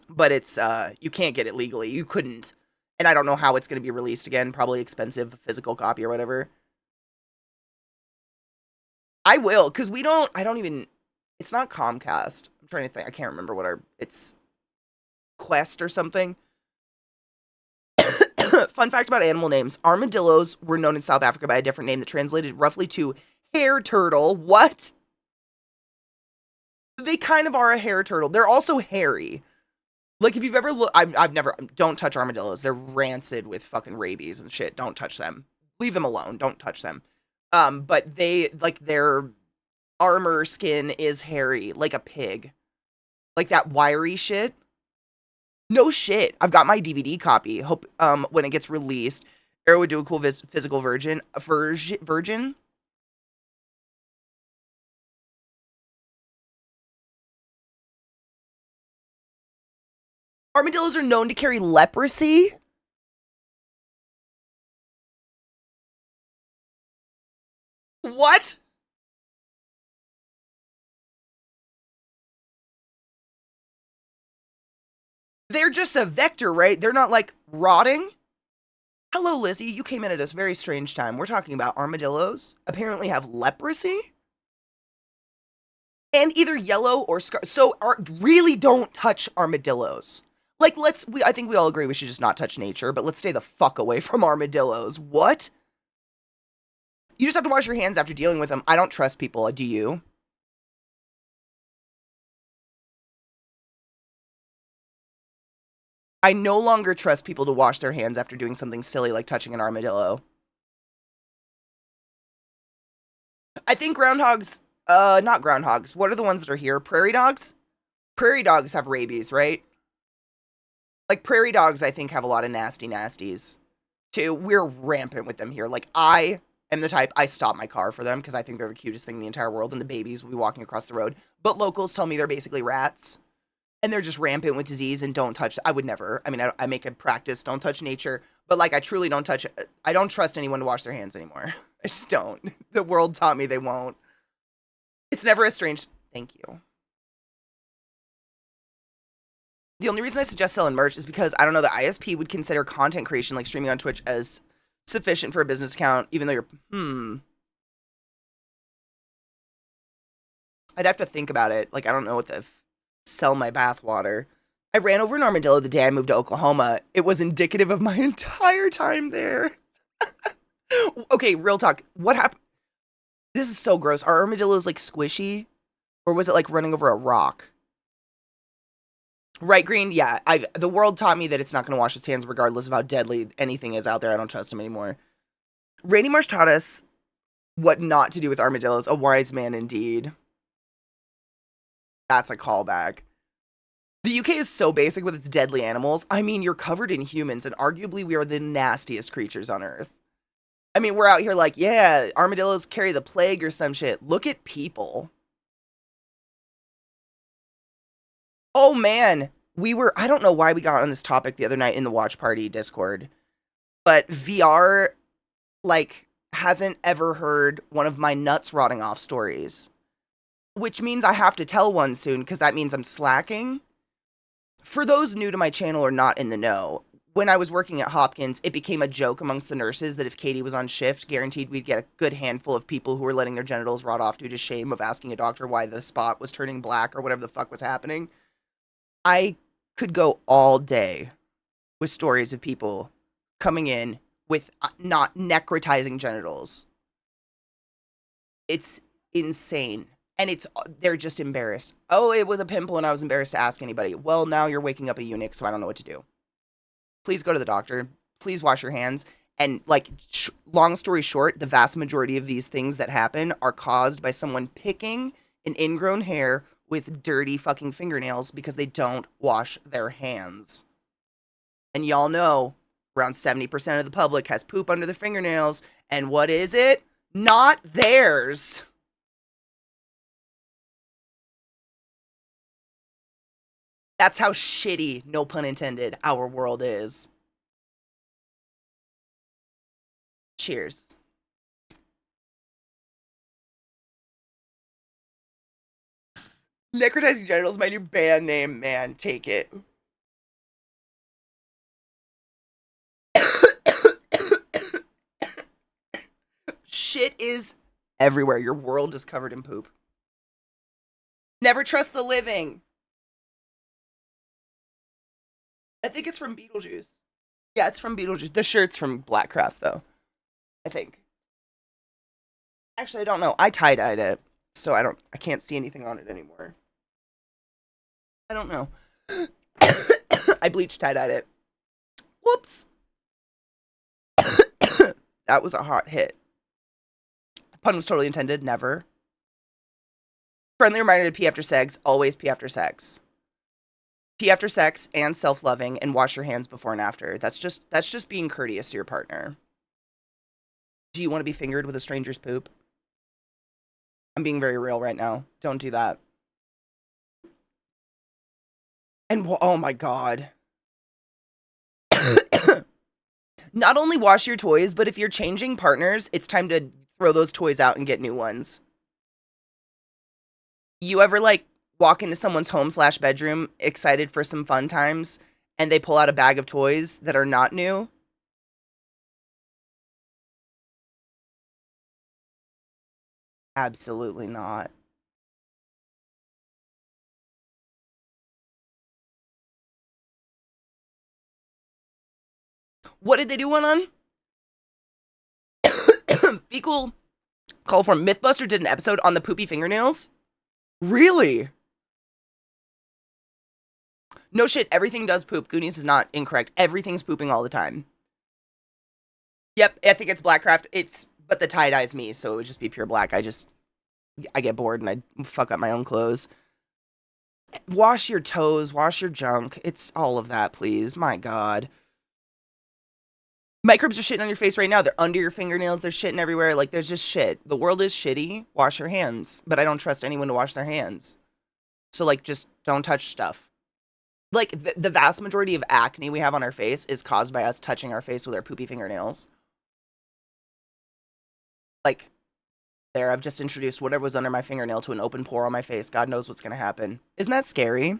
But it's, you can't get it legally. You couldn't. And I don't know how it's going to be released again. Probably expensive physical copy or whatever. I will, because I don't even, it's not Comcast. I'm trying to think. I can't remember it's Quest or something. Fun fact about animal names. Armadillos were known in South Africa by a different name that translated roughly to hair turtle. What? They kind of are a hair turtle. They're also hairy. Like, if you've ever looked, I've never, don't touch armadillos. They're rancid with fucking rabies and shit. Don't touch them. Leave them alone. Don't touch them. But they, like, their armor skin is hairy, like a pig. Like that wiry shit. No shit. I've got my DVD copy. Hope, when it gets released, Arrow would do a cool physical version. Armadillos are known to carry leprosy. What? They're just a vector, right? They're not like rotting. Hello, Lizzie. You came in at a very strange time. We're talking about armadillos. Apparently have leprosy. And either yellow or so really don't touch armadillos. Like, I think we all agree we should just not touch nature, but let's stay the fuck away from armadillos. What? You just have to wash your hands after dealing with them. I don't trust people. Do you? I no longer trust people to wash their hands after doing something silly like touching an armadillo. I think groundhogs, not groundhogs. What are the ones that are here? Prairie dogs? Prairie dogs have rabies, right? Like, prairie dogs, I think, have a lot of nasty nasties, too. We're rampant with them here. Like, I am the type, I stop my car for them because I think they're the cutest thing in the entire world, and the babies will be walking across the road. But locals tell me they're basically rats, and they're just rampant with disease and don't touch. I would never. I mean, I make a practice, don't touch nature, but, like, I truly don't touch. I don't trust anyone to wash their hands anymore. I just don't. The world taught me they won't. It's never a strange. Thank you. The only reason I suggest selling merch is because I don't know, the ISP would consider content creation like streaming on Twitch as sufficient for a business account, even though I'd have to think about it. Like, I don't know what the sell my bathwater. I ran over an armadillo the day I moved to Oklahoma. It was indicative of my entire time there. Okay, real talk. What happened? This is so gross. Are armadillos like squishy? Or was it like running over a rock? Right, Green? Yeah. The world taught me that it's not going to wash its hands regardless of how deadly anything is out there. I don't trust him anymore. Rainy Marsh taught us what not to do with armadillos. A wise man indeed. That's a callback. The UK is so basic with its deadly animals. I mean, you're covered in humans, and arguably we are the nastiest creatures on Earth. I mean, we're out here like, yeah, armadillos carry the plague or some shit. Look at people. Oh, man. I don't know why we got on this topic the other night in the watch party Discord, but VR, like, hasn't ever heard one of my nuts rotting off stories, which means I have to tell one soon because that means I'm slacking. For those new to my channel or not in the know, when I was working at Hopkins, it became a joke amongst the nurses that if Katie was on shift, guaranteed we'd get a good handful of people who were letting their genitals rot off due to shame of asking a doctor why the spot was turning black or whatever the fuck was happening. I could go all day with stories of people coming in with not necrotizing genitals. It's insane. And they're just embarrassed. Oh, it was a pimple and I was embarrassed to ask anybody. Well, now you're waking up a eunuch, so I don't know what to do. Please go to the doctor. Please wash your hands. And, like, long story short, the vast majority of these things that happen are caused by someone picking an ingrown hair with dirty fucking fingernails because they don't wash their hands. And y'all know, around 70% of the public has poop under their fingernails. And what is it? Not theirs. That's how shitty, no pun intended, our world is. Cheers. Necrotizing genitals, my new band name, man. Take it. Shit is everywhere. Your world is covered in poop. Never trust the living. I think it's from Beetlejuice. Yeah, it's from Beetlejuice. The shirt's from Blackcraft, though. I think. Actually, I don't know. I tie-dyed it, so I can't see anything on it anymore. I don't know. I bleach tie-dyed it. Whoops. That was a hot hit. Pun was totally intended. Never. Friendly reminder to pee after sex. Always pee after sex. Pee after sex and self-loving, and wash your hands before and after. That's just being courteous to your partner. Do you want to be fingered with a stranger's poop? I'm being very real right now. Don't do that. And oh my god. Not only wash your toys, but if you're changing partners, it's time to throw those toys out and get new ones. You ever like walk into someone's home/bedroom excited for some fun times and they pull out a bag of toys that are not new? Absolutely not. What did they do one on? Fecal Coliform. Mythbuster did an episode on the poopy fingernails. Really? No shit, everything does poop. Goonies is not incorrect. Everything's pooping all the time. Yep, I think it's Blackcraft. But the tie-dye's me, so it would just be pure black. I get bored and I fuck up my own clothes. Wash your toes, wash your junk. It's all of that, please. My god. Microbes are shitting on your face right now. They're under your fingernails. They're shitting everywhere. Like, there's just shit. The world is shitty. Wash your hands. But I don't trust anyone to wash their hands. So, like, just don't touch stuff. Like, the vast majority of acne we have on our face is caused by us touching our face with our poopy fingernails. Like, there, I've just introduced whatever was under my fingernail to an open pore on my face. God knows what's going to happen. Isn't that scary?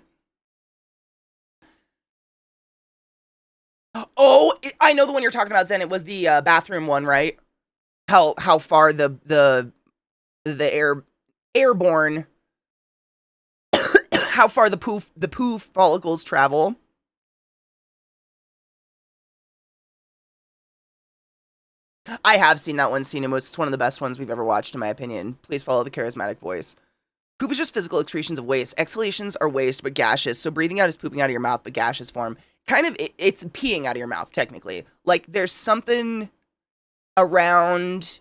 Oh, I know the one you're talking about, Zen. It was the bathroom one, right? How far the airborne how far the poo follicles travel. I have seen that one, Cinema. It's one of the best ones we've ever watched, in my opinion. Please follow the charismatic voice. Poop is just physical excretions of waste. Exhalations are waste, but gaseous. So breathing out is pooping out of your mouth, but gaseous form. Kind of, it's peeing out of your mouth, technically. Like, there's something around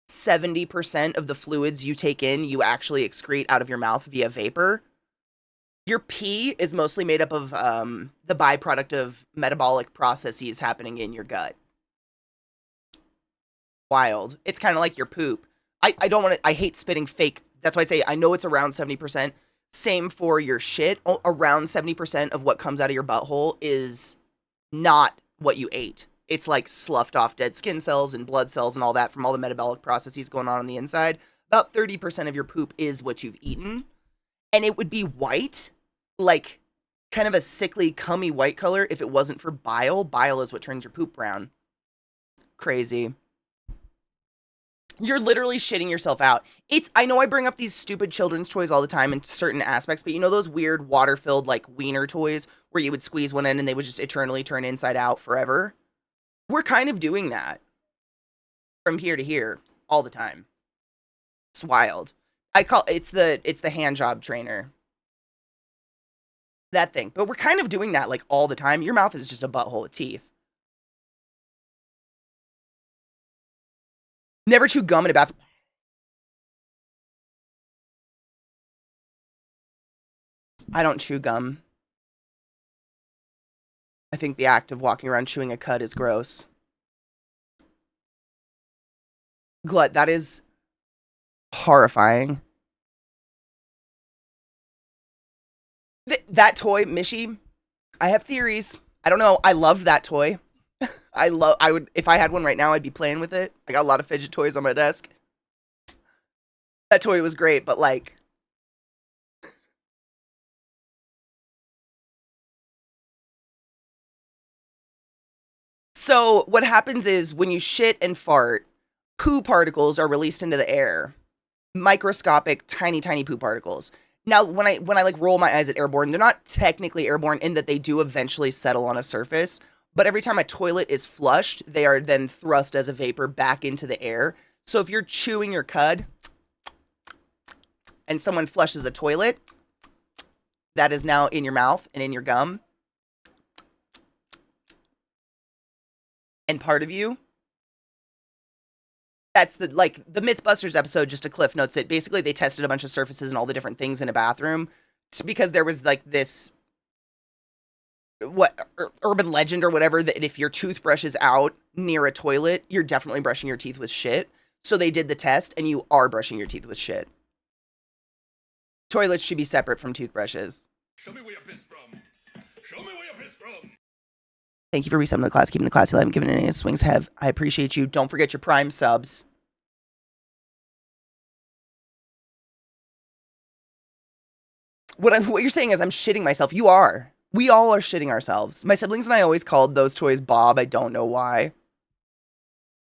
70% of the fluids you take in, you actually excrete out of your mouth via vapor. Your pee is mostly made up of the byproduct of metabolic processes happening in your gut. Wild. It's kind of like your poop. I don't want to, I hate spitting fake. That's why I say I know it's around 70%. Same for your shit. Around 70% of what comes out of your butthole is not what you ate. It's like sloughed off dead skin cells and blood cells and all that from all the metabolic processes going on the inside. About 30% of your poop is what you've eaten. And it would be white, like kind of a sickly, cummy white color if it wasn't for bile. Bile is what turns your poop brown. Crazy. You're literally shitting yourself out. I know I bring up these stupid children's toys all the time in certain aspects, but you know those weird water-filled, like, wiener toys where you would squeeze one end and they would just eternally turn inside out forever? We're kind of doing that. From here to here, all the time. It's wild. It's the hand job trainer. That thing. But we're kind of doing that, like, all the time. Your mouth is just a butthole with teeth. Never chew gum in a bathroom. I don't chew gum. I think the act of walking around chewing a cud is gross. Glut, that is horrifying. That toy, Mishy, I have theories. I don't know. I loved that toy. I would, if I had one right now, I'd be playing with it. I got a lot of fidget toys on my desk. That toy was great, but like, so what happens is when you shit and fart, poo particles are released into the air. Microscopic, tiny, tiny poo particles. Now, when I like roll my eyes at airborne, they're not technically airborne in that they do eventually settle on a surface. But every time a toilet is flushed, they are then thrust as a vapor back into the air. So if you're chewing your cud and someone flushes a toilet, that is now in your mouth and in your gum. And part of you, that's the Mythbusters episode, just a cliff notes it. Basically, they tested a bunch of surfaces and all the different things in a bathroom because there was like this urban legend or whatever that if your toothbrush is out near a toilet, you're definitely brushing your teeth with shit. So they did the test and you are brushing your teeth with shit. Toilets should be separate from toothbrushes. Show me where you pissed from. Show me where you pissed from. Thank you for resubbing the class, keeping the class alive and giving it any swings have. I appreciate you. Don't forget your Prime subs. What you're saying is I'm shitting myself. You are. We all are shitting ourselves. My siblings and I always called those toys Bob. I don't know why.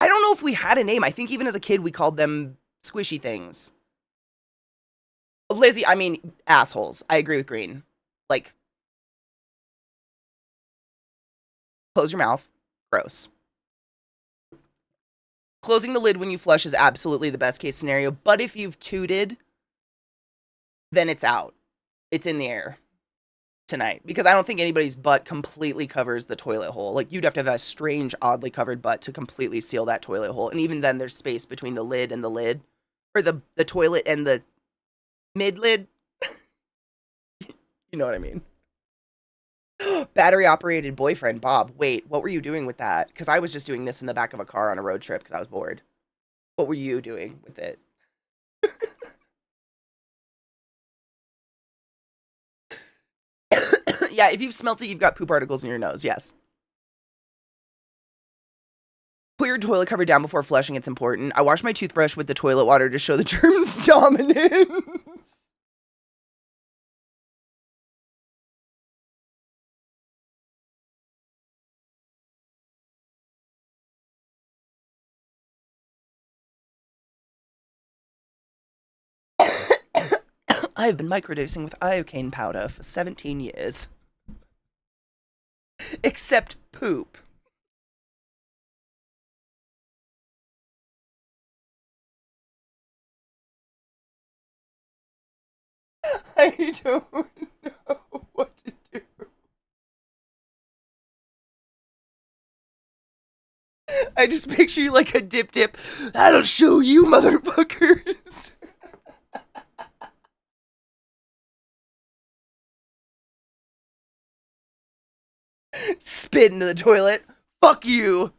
I don't know if we had a name. I think even as a kid we called them squishy things. Lizzie, I mean, assholes. I agree with Green. Like, close your mouth. Gross. Closing the lid when you flush is absolutely the best case scenario, but if you've tooted, then it's out. It's in the air tonight. Because I don't think anybody's butt completely covers the toilet hole. Like, you'd have to have a strange, oddly covered butt to completely seal that toilet hole. And even then, there's space between the lid and the lid. Or the toilet and the mid-lid. You know what I mean. Battery-operated boyfriend, Bob. Wait, what were you doing with that? Because I was just doing this in the back of a car on a road trip because I was bored. What were you doing with it? Yeah, if you've smelt it, you've got poop particles in your nose, yes. Put your toilet cover down before flushing, it's important. I wash my toothbrush with the toilet water to show the germ's dominance. I have been microdosing with iocane powder for 17 years. Except poop. I don't know what to do. I just picture you like a dip. That'll show you, motherfuckers. Spit into the toilet. Fuck you.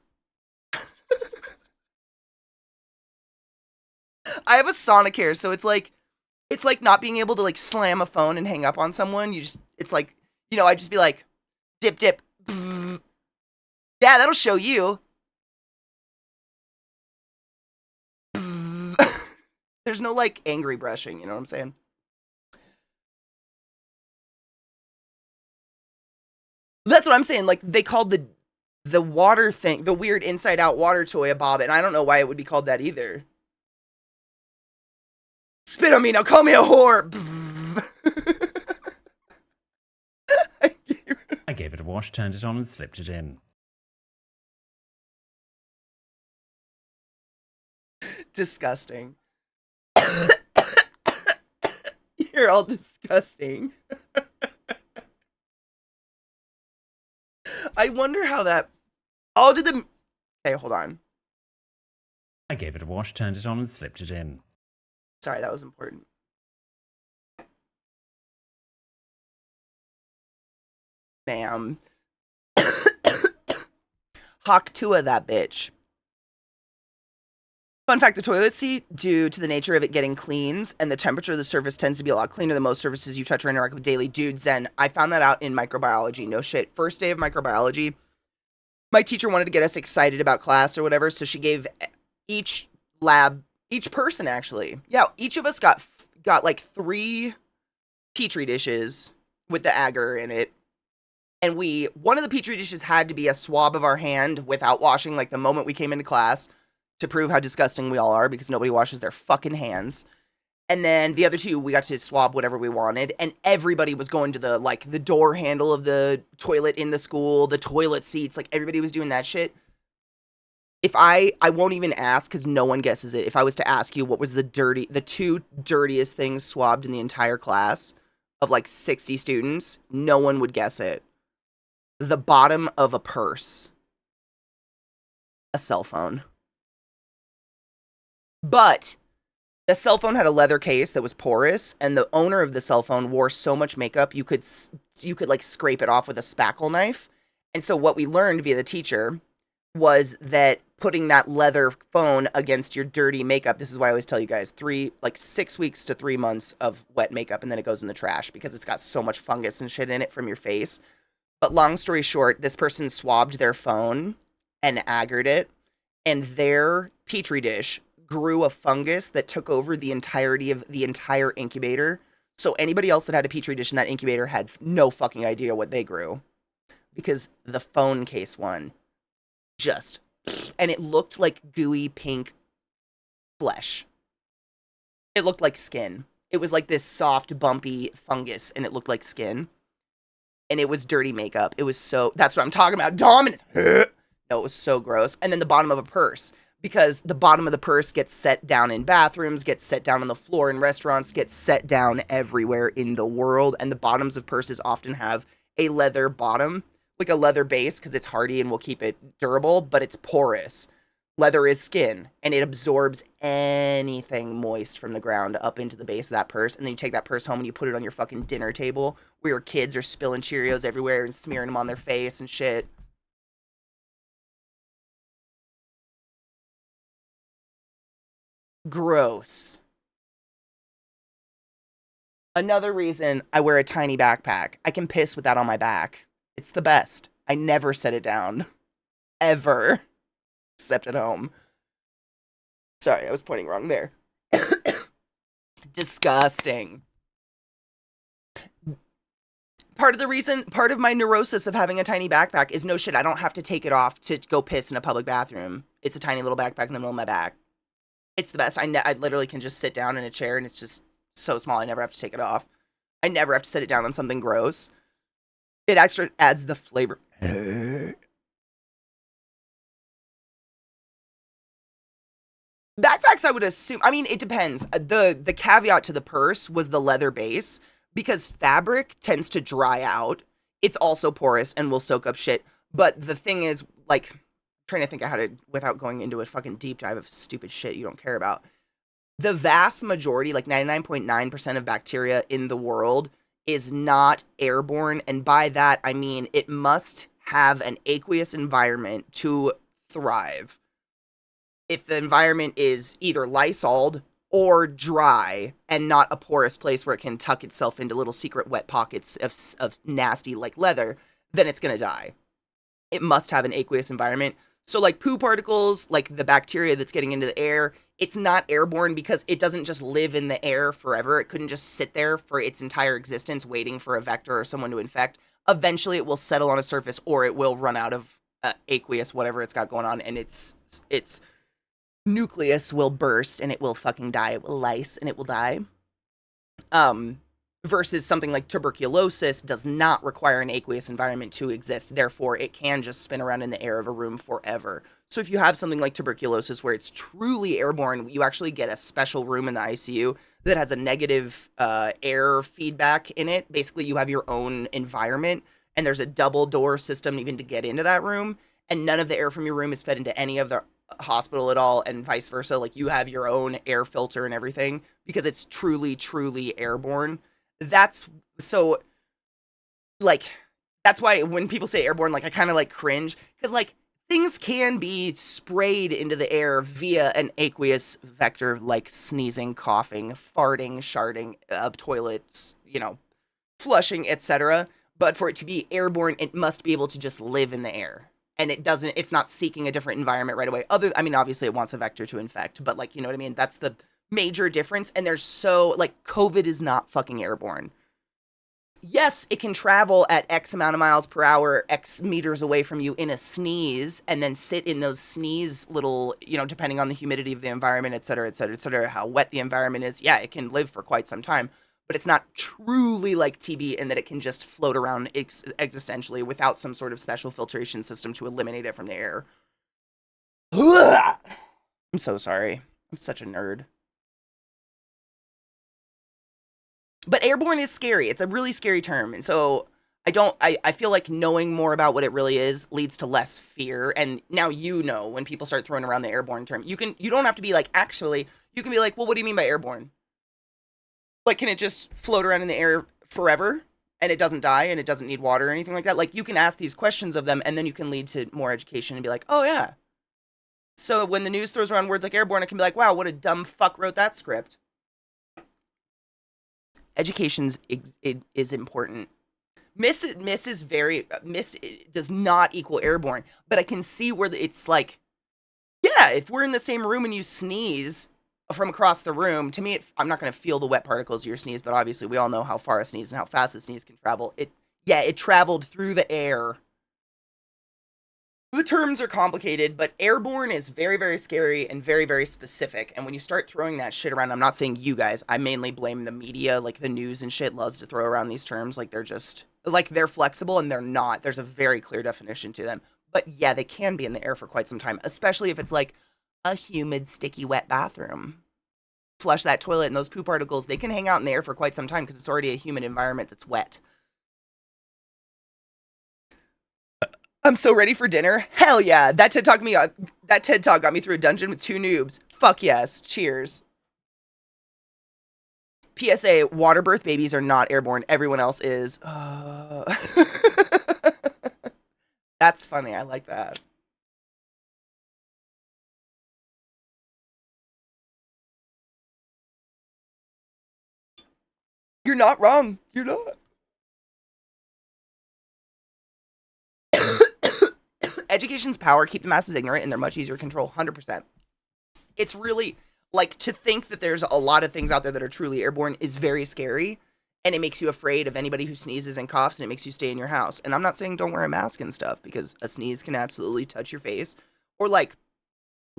I have a Sonicare, so it's like not being able to like slam a phone and hang up on someone. It's like, I just be like, dip. Yeah, that'll show you. There's no like angry brushing, you know what I'm saying? That's what I'm saying. Like they called the water thing, the weird inside out water toy a Bob, and I don't know why it would be called that either. Spit on me now, call me a whore. I gave it a wash, turned it on, and slipped it in. Disgusting. You're all disgusting. I wonder how that. Oh, did the. Okay, hold on. I gave it a wash, turned it on, and slipped it in. Sorry, that was important. Ma'am. Hawk Tua that bitch. Fun fact, the toilet seat, due to the nature of it getting cleans and the temperature of the surface tends to be a lot cleaner than most surfaces you touch or interact with daily. Dude, Zen, I found that out in microbiology. No shit. First day of microbiology, my teacher wanted to get us excited about class or whatever, so she gave each person actually. Yeah, each of us got like 3 Petri dishes with the agar in it. And one of the Petri dishes had to be a swab of our hand without washing, like the moment we came into class, to prove how disgusting we all are because nobody washes their fucking hands. And then the other 2, we got to swab whatever we wanted. And everybody was going to the door handle of the toilet in the school, the toilet seats. Like, everybody was doing that shit. If I won't even ask because no one guesses it. If I was to ask you what was the 2 dirtiest things swabbed in the entire class, of like 60 students, no one would guess it. The bottom of a purse, a cell phone. But the cell phone had a leather case that was porous, and the owner of the cell phone wore so much makeup you could like scrape it off with a spackle knife. And so what we learned via the teacher was that putting that leather phone against your dirty makeup, this is why I always tell you guys, 6 weeks to 3 months of wet makeup, and then it goes in the trash because it's got so much fungus and shit in it from your face. But long story short, this person swabbed their phone and agered it, and their petri dish grew a fungus that took over the entirety of the entire incubator. So anybody else that had a petri dish in that incubator had no fucking idea what they grew, because the phone case one just, and it looked like gooey pink flesh. It looked like skin. It was like this soft, bumpy fungus, and it looked like skin. And it was dirty makeup. It was so, that's what I'm talking about. Dominance. No, it was so gross. And then the bottom of a purse, because the bottom of the purse gets set down in bathrooms, gets set down on the floor in restaurants, gets set down everywhere in the world. And the bottoms of purses often have a leather bottom, like a leather base, because it's hardy and will keep it durable, but it's porous. Leather is skin, and it absorbs anything moist from the ground up into the base of that purse. And then you take that purse home and you put it on your fucking dinner table where your kids are spilling Cheerios everywhere and smearing them on their face and shit. Gross. Another reason I wear a tiny backpack. I can piss with that on my back. It's the best. I never set it down. Ever. Except at home. Sorry, I was pointing wrong there. Disgusting. Part of my neurosis of having a tiny backpack is no shit, I don't have to take it off to go piss in a public bathroom. It's a tiny little backpack in the middle of my back. It's the best. I literally can just sit down in a chair and it's just so small. I never have to take it off. I never have to set it down on something gross. It extra adds the flavor. Backpacks, I would assume. I mean, it depends. The caveat to the purse was the leather base, because fabric tends to dry out. It's also porous and will soak up shit. But the thing is, like, I'm trying to think of how to, without going into a fucking deep dive of stupid shit you don't care about. The vast majority, like 99.9% of bacteria in the world, is not airborne. And by that, I mean it must have an aqueous environment to thrive. If the environment is either lysoled or dry and not a porous place where it can tuck itself into little secret wet pockets of nasty like leather, then it's going to die. It must have an aqueous environment. So like poo particles, like the bacteria that's getting into the air, it's not airborne because it doesn't just live in the air forever. It couldn't just sit there for its entire existence waiting for a vector or someone to infect. Eventually it will settle on a surface, or it will run out of aqueous, whatever it's got going on, and its nucleus will burst and it will fucking die. It will lyse and it will die. Versus something like tuberculosis does not require an aqueous environment to exist. Therefore, it can just spin around in the air of a room forever. So if you have something like tuberculosis where it's truly airborne, you actually get a special room in the ICU that has a negative air feedback in it. Basically, you have your own environment, and there's a double door system even to get into that room, and none of the air from your room is fed into any of the hospital at all, and vice versa. Like, you have your own air filter and everything because it's truly, truly airborne. That's so, like, that's why when people say airborne, like, I kind of like cringe, because like things can be sprayed into the air via an aqueous vector, like sneezing, coughing, farting, sharding, toilets, flushing, etc. But for it to be airborne, it must be able to just live in the air. And it's not seeking a different environment right away. I mean, obviously it wants a vector to infect, but like, you know what I mean? That's the major difference. And there's COVID is not fucking airborne. Yes, it can travel at X amount of miles per hour, X meters away from you in a sneeze, and then sit in those sneeze little, depending on the humidity of the environment, et cetera, et cetera, et cetera, how wet the environment is. Yeah, it can live for quite some time. But it's not truly like TB in that it can just float around existentially without some sort of special filtration system to eliminate it from the air. I'm so sorry. I'm such a nerd. But airborne is scary. It's a really scary term. And so I feel like knowing more about what it really is leads to less fear. And now you know when people start throwing around the airborne term. You don't have to be like, actually, you can be like, well, what do you mean by airborne? Like, can it just float around in the air forever and it doesn't die and it doesn't need water or anything like that? Like, you can ask these questions of them and then you can lead to more education and be like, oh, yeah. So when the news throws around words like airborne, it can be like, wow, what a dumb fuck wrote that script. Education is important. Mist is very, mist does not equal airborne, but I can see where it's like, yeah, if we're in the same room and you sneeze from across the room, to me, I'm not going to feel the wet particles of your sneeze, but obviously we all know how far a sneeze and how fast a sneeze can travel. It traveled through the air. The terms are complicated, but airborne is very, very scary and very, very specific. And when you start throwing that shit around, I'm not saying you guys, I mainly blame the media, like the news and shit loves to throw around these terms like they're just, like they're flexible and they're not. There's a very clear definition to them. But yeah, they can be in the air for quite some time, especially if it's like a humid, sticky, wet bathroom. Flush that toilet and those poo particles, they can hang out in the air for quite some time because it's already a humid environment that's wet. I'm so ready for dinner. Hell yeah. That TED Talk got me through a dungeon with 2 noobs. Fuck yes. Cheers. PSA, water birth babies are not airborne. Everyone else is. That's funny. I like that. You're not wrong. You're not. Education's power, keep the masses ignorant, and they're much easier to control. 100%. It's really, like, to think that there's a lot of things out there that are truly airborne is very scary, and it makes you afraid of anybody who sneezes and coughs, and it makes you stay in your house. And I'm not saying don't wear a mask and stuff, because a sneeze can absolutely touch your face. Or, like,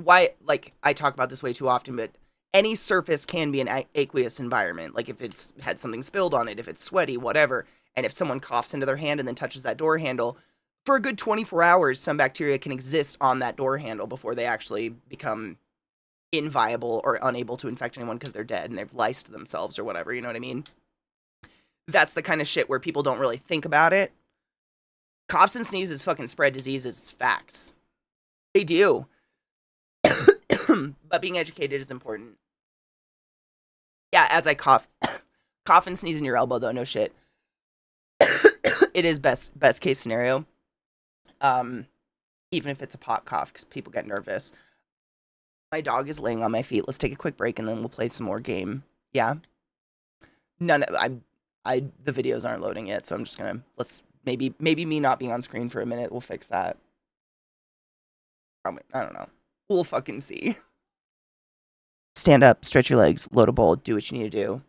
I talk about this way too often, but any surface can be an aqueous environment. Like, if it's had something spilled on it, if it's sweaty, whatever, and if someone coughs into their hand and then touches that door handle, for a good 24 hours, some bacteria can exist on that door handle before they actually become inviable or unable to infect anyone because they're dead and they've lysed themselves or whatever, you know what I mean? That's the kind of shit where people don't really think about it. Coughs and sneezes fucking spread diseases, it's facts. They do. But being educated is important. Yeah, as I cough. Cough and sneeze in your elbow, though, no shit. It is best case scenario. Even if it's a pot cough, because people get nervous. My dog is laying on my feet. Let's take a quick break and then we'll play some more game. Yeah. The videos aren't loading yet, so I'm just gonna maybe me not being on screen for a minute will fix that. Probably, I don't know. We'll fucking see. Stand up, stretch your legs, load a bowl, do what you need to do.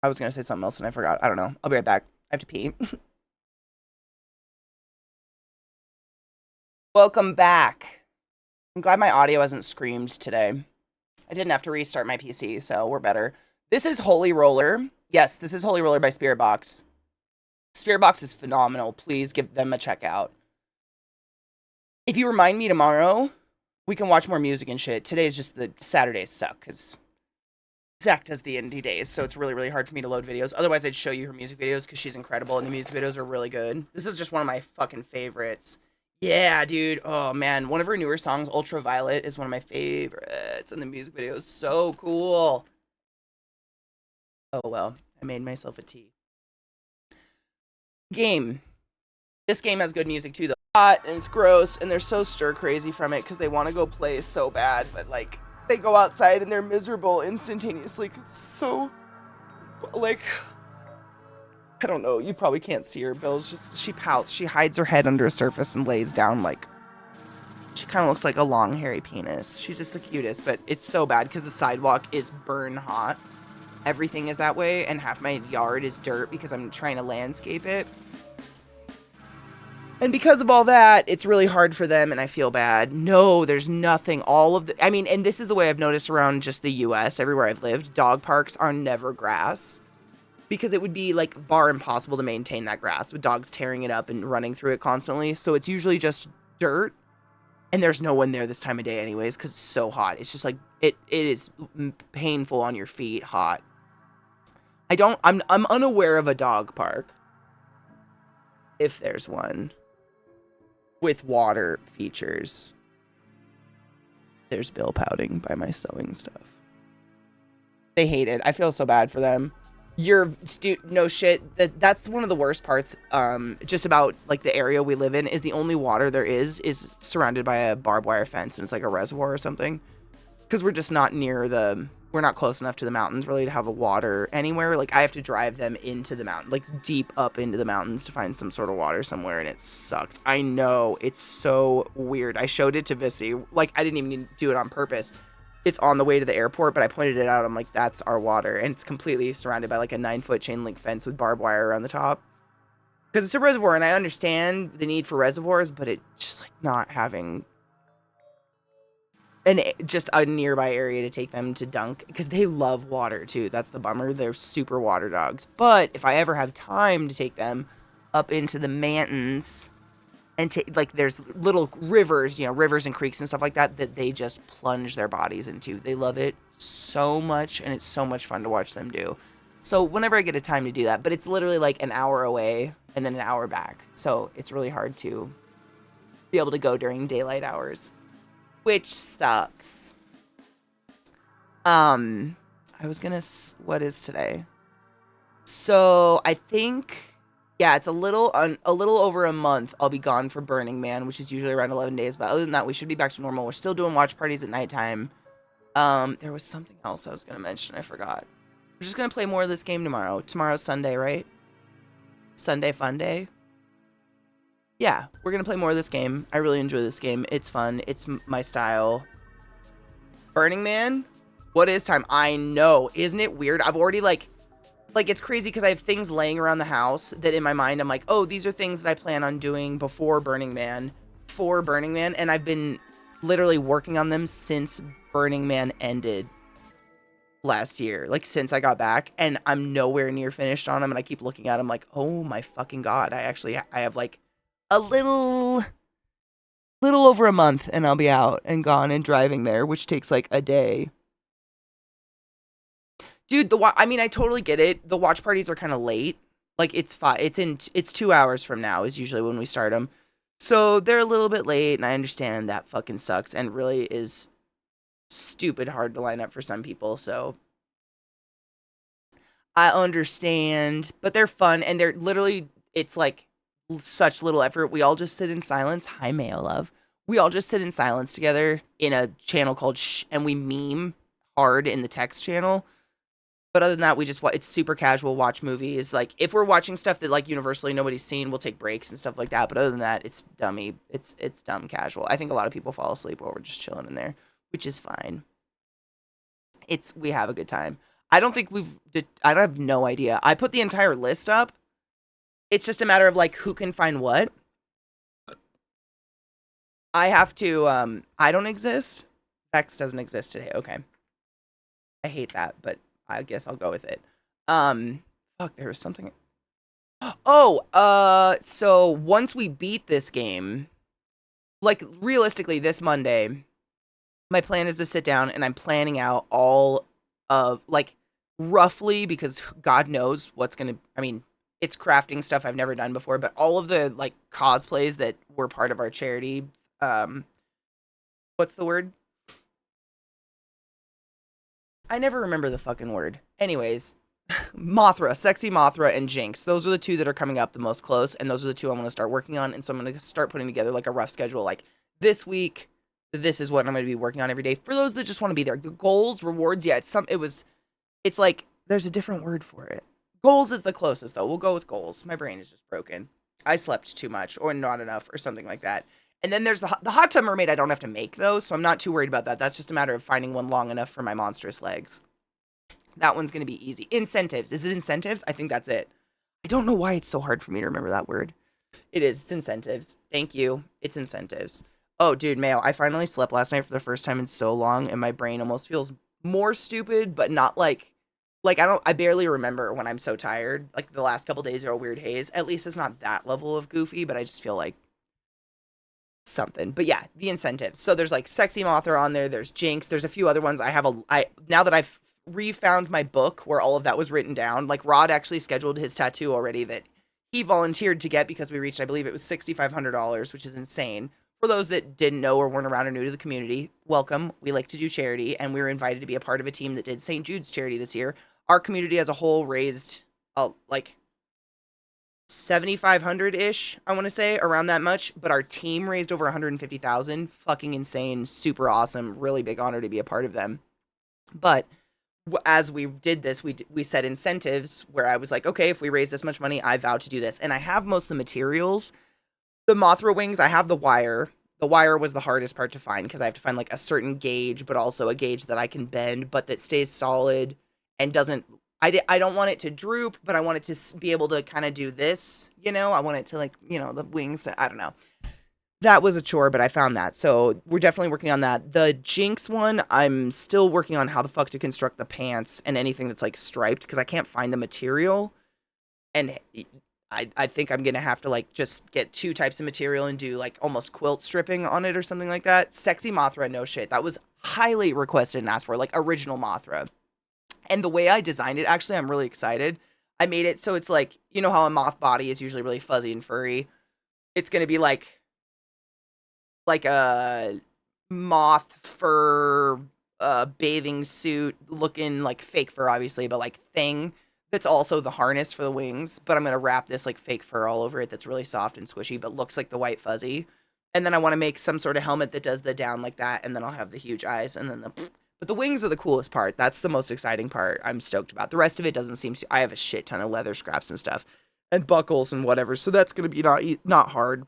I was gonna say something else and I forgot. I don't know. I'll be right back. I have to pee. Welcome back. I'm glad my audio hasn't screamed today. I didn't have to restart my PC, so we're better. This is Holy Roller. Yes, this is Holy Roller by Spirit Box. Spirit Box is phenomenal. Please give them a check out. If you remind me tomorrow, we can watch more music and shit. Today's just the Saturdays suck, because Zach does the indie days, so it's really, really hard for me to load videos. Otherwise, I'd show you her music videos, because she's incredible, and the music videos are really good. This is just one of my fucking favorites. Yeah, dude. Oh, man. One of her newer songs, Ultraviolet, is one of my favorites, and the music video is so cool. Oh, well. I made myself a tea. Game. This game has good music, too, though. Hot, and it's gross, and they're so stir-crazy from it, because they want to go play so bad, but, like, they go outside, and they're miserable instantaneously, because it's so, like... I don't know, you probably can't see her, Bill's just, she pouts, she hides her head under a surface and lays down like, she kind of looks like a long hairy penis. She's just the cutest, but it's so bad because the sidewalk is burn hot. Everything is that way, and half my yard is dirt because I'm trying to landscape it. And because of all that, it's really hard for them, and I feel bad. No, there's nothing, I mean, and this is the way I've noticed around just the US, everywhere I've lived, dog parks are never grass. Because it would be, like, bar impossible to maintain that grass with dogs tearing it up and running through it constantly. So it's usually just dirt. And there's no one there this time of day anyways because it's so hot. It's just, like, it is painful on your feet hot. I'm unaware of a dog park, if there's one, with water features. There's Bill pouting by my sewing stuff. They hate it. I feel so bad for them. No shit. That's one of the worst parts. Just about like the area we live in is the only water there is surrounded by a barbed wire fence, and it's like a reservoir or something. Because we're just not we're not close enough to the mountains really to have a water anywhere. Like I have to drive them into the mountain, like deep up into the mountains to find some sort of water somewhere, and it sucks. I know, it's so weird. I showed it to Vissy. Like I didn't even do it on purpose. It's on the way to the airport, but I pointed it out. I'm like, that's our water. And it's completely surrounded by like a 9-foot chain link fence with barbed wire around the top. Because it's a reservoir, and I understand the need for reservoirs, but it just like not having just a nearby area to take them to dunk. Because they love water too. That's the bummer. They're super water dogs. But if I ever have time to take them up into the mountains, and like there's little rivers, rivers and creeks and stuff like that they just plunge their bodies into. They love it so much, and it's so much fun to watch them do. So whenever I get a time to do that, but it's literally like an hour away and then an hour back. So it's really hard to be able to go during daylight hours, which sucks. What is today? So I think, yeah, it's a little over a month I'll be gone for Burning Man, which is usually around 11 days. But other than that, we should be back to normal. We're still doing watch parties at nighttime. There was something else I was going to mention. I forgot. We're just going to play more of this game tomorrow. Tomorrow's Sunday, right? Sunday fun day. Yeah, we're going to play more of this game. I really enjoy this game. It's fun. It's my style. Burning Man? What is time? I know. Isn't it weird? I've already like it's crazy because I have things laying around the house that in my mind I'm like, oh, these are things that I plan on doing before Burning Man, for Burning Man, and I've been literally working on them since Burning Man ended last year, like since I got back, and I'm nowhere near finished on them, and I keep looking at them like, oh my fucking god, I have like a little over a month, and I'll be out and gone and driving there, which takes like a day. Dude, I totally get it. The watch parties are kind of late. Like it's 2 hours from now is usually when we start them. So they're a little bit late, and I understand that fucking sucks and really is stupid hard to line up for some people. So I understand, but they're fun, and they're literally, it's like such little effort. We all just sit in silence. Hi, Mayo Love. We all just sit in silence together in a channel called Shh, and we meme hard in the text channel. But other than that, it's super casual, watch movies. Like, if we're watching stuff that, like, universally nobody's seen, we'll take breaks and stuff like that. But other than that, it's dummy. It's dumb casual. I think a lot of people fall asleep while we're just chilling in there, which is fine. We have a good time. I have no idea. I put the entire list up. It's just a matter of, like, who can find what. I have to, I don't exist. Vex doesn't exist today. Okay. I hate that, but I guess I'll go with it. Fuck, there was something. Oh, so once we beat this game, like realistically this Monday, my plan is to sit down and I'm planning out all of like roughly, because God knows what's going to, it's crafting stuff I've never done before, but all of the like cosplays that were part of our charity, what's the word? I never remember the fucking word. Anyways, Mothra, Sexy Mothra, and Jinx. Those are the two that are coming up the most close, and those are the two I'm going to start working on, and so I'm going to start putting together like a rough schedule. Like, this week, this is what I'm going to be working on every day. For those that just want to be there. The goals, rewards, yeah, it's like, there's a different word for it. Goals is the closest, though. We'll go with goals. My brain is just broken. I slept too much, or not enough, or something like that. And then there's the hot tub mermaid I don't have to make, though, so I'm not too worried about that. That's just a matter of finding one long enough for my monstrous legs. That one's going to be easy. Incentives. Is it incentives? I think that's it. I don't know why it's so hard for me to remember that word. It is. It's incentives. Thank you. It's incentives. Oh, dude, Mayo, I finally slept last night for the first time in so long, and my brain almost feels more stupid, but not like I barely remember when I'm so tired. Like, the last couple days are a weird haze. At least it's not that level of goofy, but I just feel like something. But yeah, the incentives. So there's like Sexy Mothra on there. There's Jinx. There's a few other ones. Now that I've refound my book where all of that was written down. Like Rod actually scheduled his tattoo already that he volunteered to get because we reached, I believe it was $6,500, which is insane. For those that didn't know or weren't around or new to the community, welcome. We like to do charity, and we were invited to be a part of a team that did St. Jude's charity this year. Our community as a whole raised like 7,500-ish, I want to say, around that much, but our team raised over 150,000. Fucking insane, super awesome, really big honor to be a part of them. But as we did this, we set incentives where I was like, okay, if we raise this much money, I vow to do this. And I have most of the materials. The Mothra wings, I have the wire. The wire was the hardest part to find because I have to find like a certain gauge, but also a gauge that I can bend, but that stays solid and doesn't. I don't want it to droop, but I want it to be able to kind of do this, I want it to like, the wings, I don't know. That was a chore, but I found that. So we're definitely working on that. The Jinx one, I'm still working on how the fuck to construct the pants and anything that's like striped because I can't find the material. And I think I'm going to have to like just get 2 types of material and do like almost quilt stripping on it or something like that. Sexy Mothra, no shit. That was highly requested and asked for, like original Mothra. And the way I designed it, actually, I'm really excited. I made it so it's like, how a moth body is usually really fuzzy and furry. It's going to be like a moth fur bathing suit looking like fake fur, obviously, but like thing that's also the harness for the wings. But I'm going to wrap this like fake fur all over it that's really soft and squishy, but looks like the white fuzzy. And then I want to make some sort of helmet that does the down like that. And then I'll have the huge eyes and then but the wings are the coolest part. That's the most exciting part I'm stoked about. The rest of it doesn't seem to. I have a shit ton of leather scraps and stuff and buckles and whatever. So that's going to be not hard.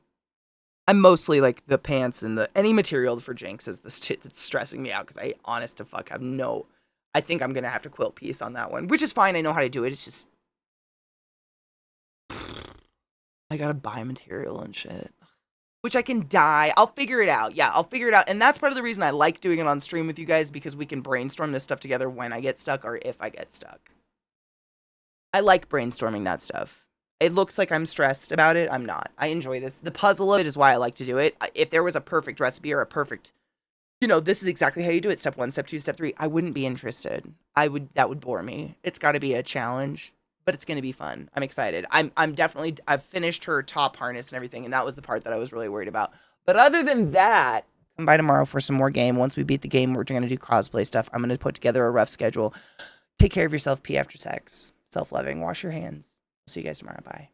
I'm mostly like the pants and any material for Jinx is the shit that's stressing me out because I honest to fuck have no. I think I'm going to have to quilt piece on that one, which is fine. I know how to do it. It's just. I got to buy material and shit. Which I can dye. I'll figure it out. Yeah, I'll figure it out. And that's part of the reason I like doing it on stream with you guys because we can brainstorm this stuff together when I get stuck or if I get stuck. I like brainstorming that stuff. It looks like I'm stressed about it. I'm not. I enjoy this. The puzzle of it is why I like to do it. If there was a perfect recipe or a perfect, this is exactly how you do it. Step 1, step 2, step 3. I wouldn't be interested. That would bore me. It's got to be a challenge. But it's going to be fun. I'm excited. I've finished her top harness and everything, and that was the part that I was really worried about. But other than that, come by tomorrow for some more game. Once we beat the game, we're going to do cosplay stuff. I'm going to put together a rough schedule. Take care of yourself. Pee after sex. Self-loving. Wash your hands. See you guys tomorrow. Bye.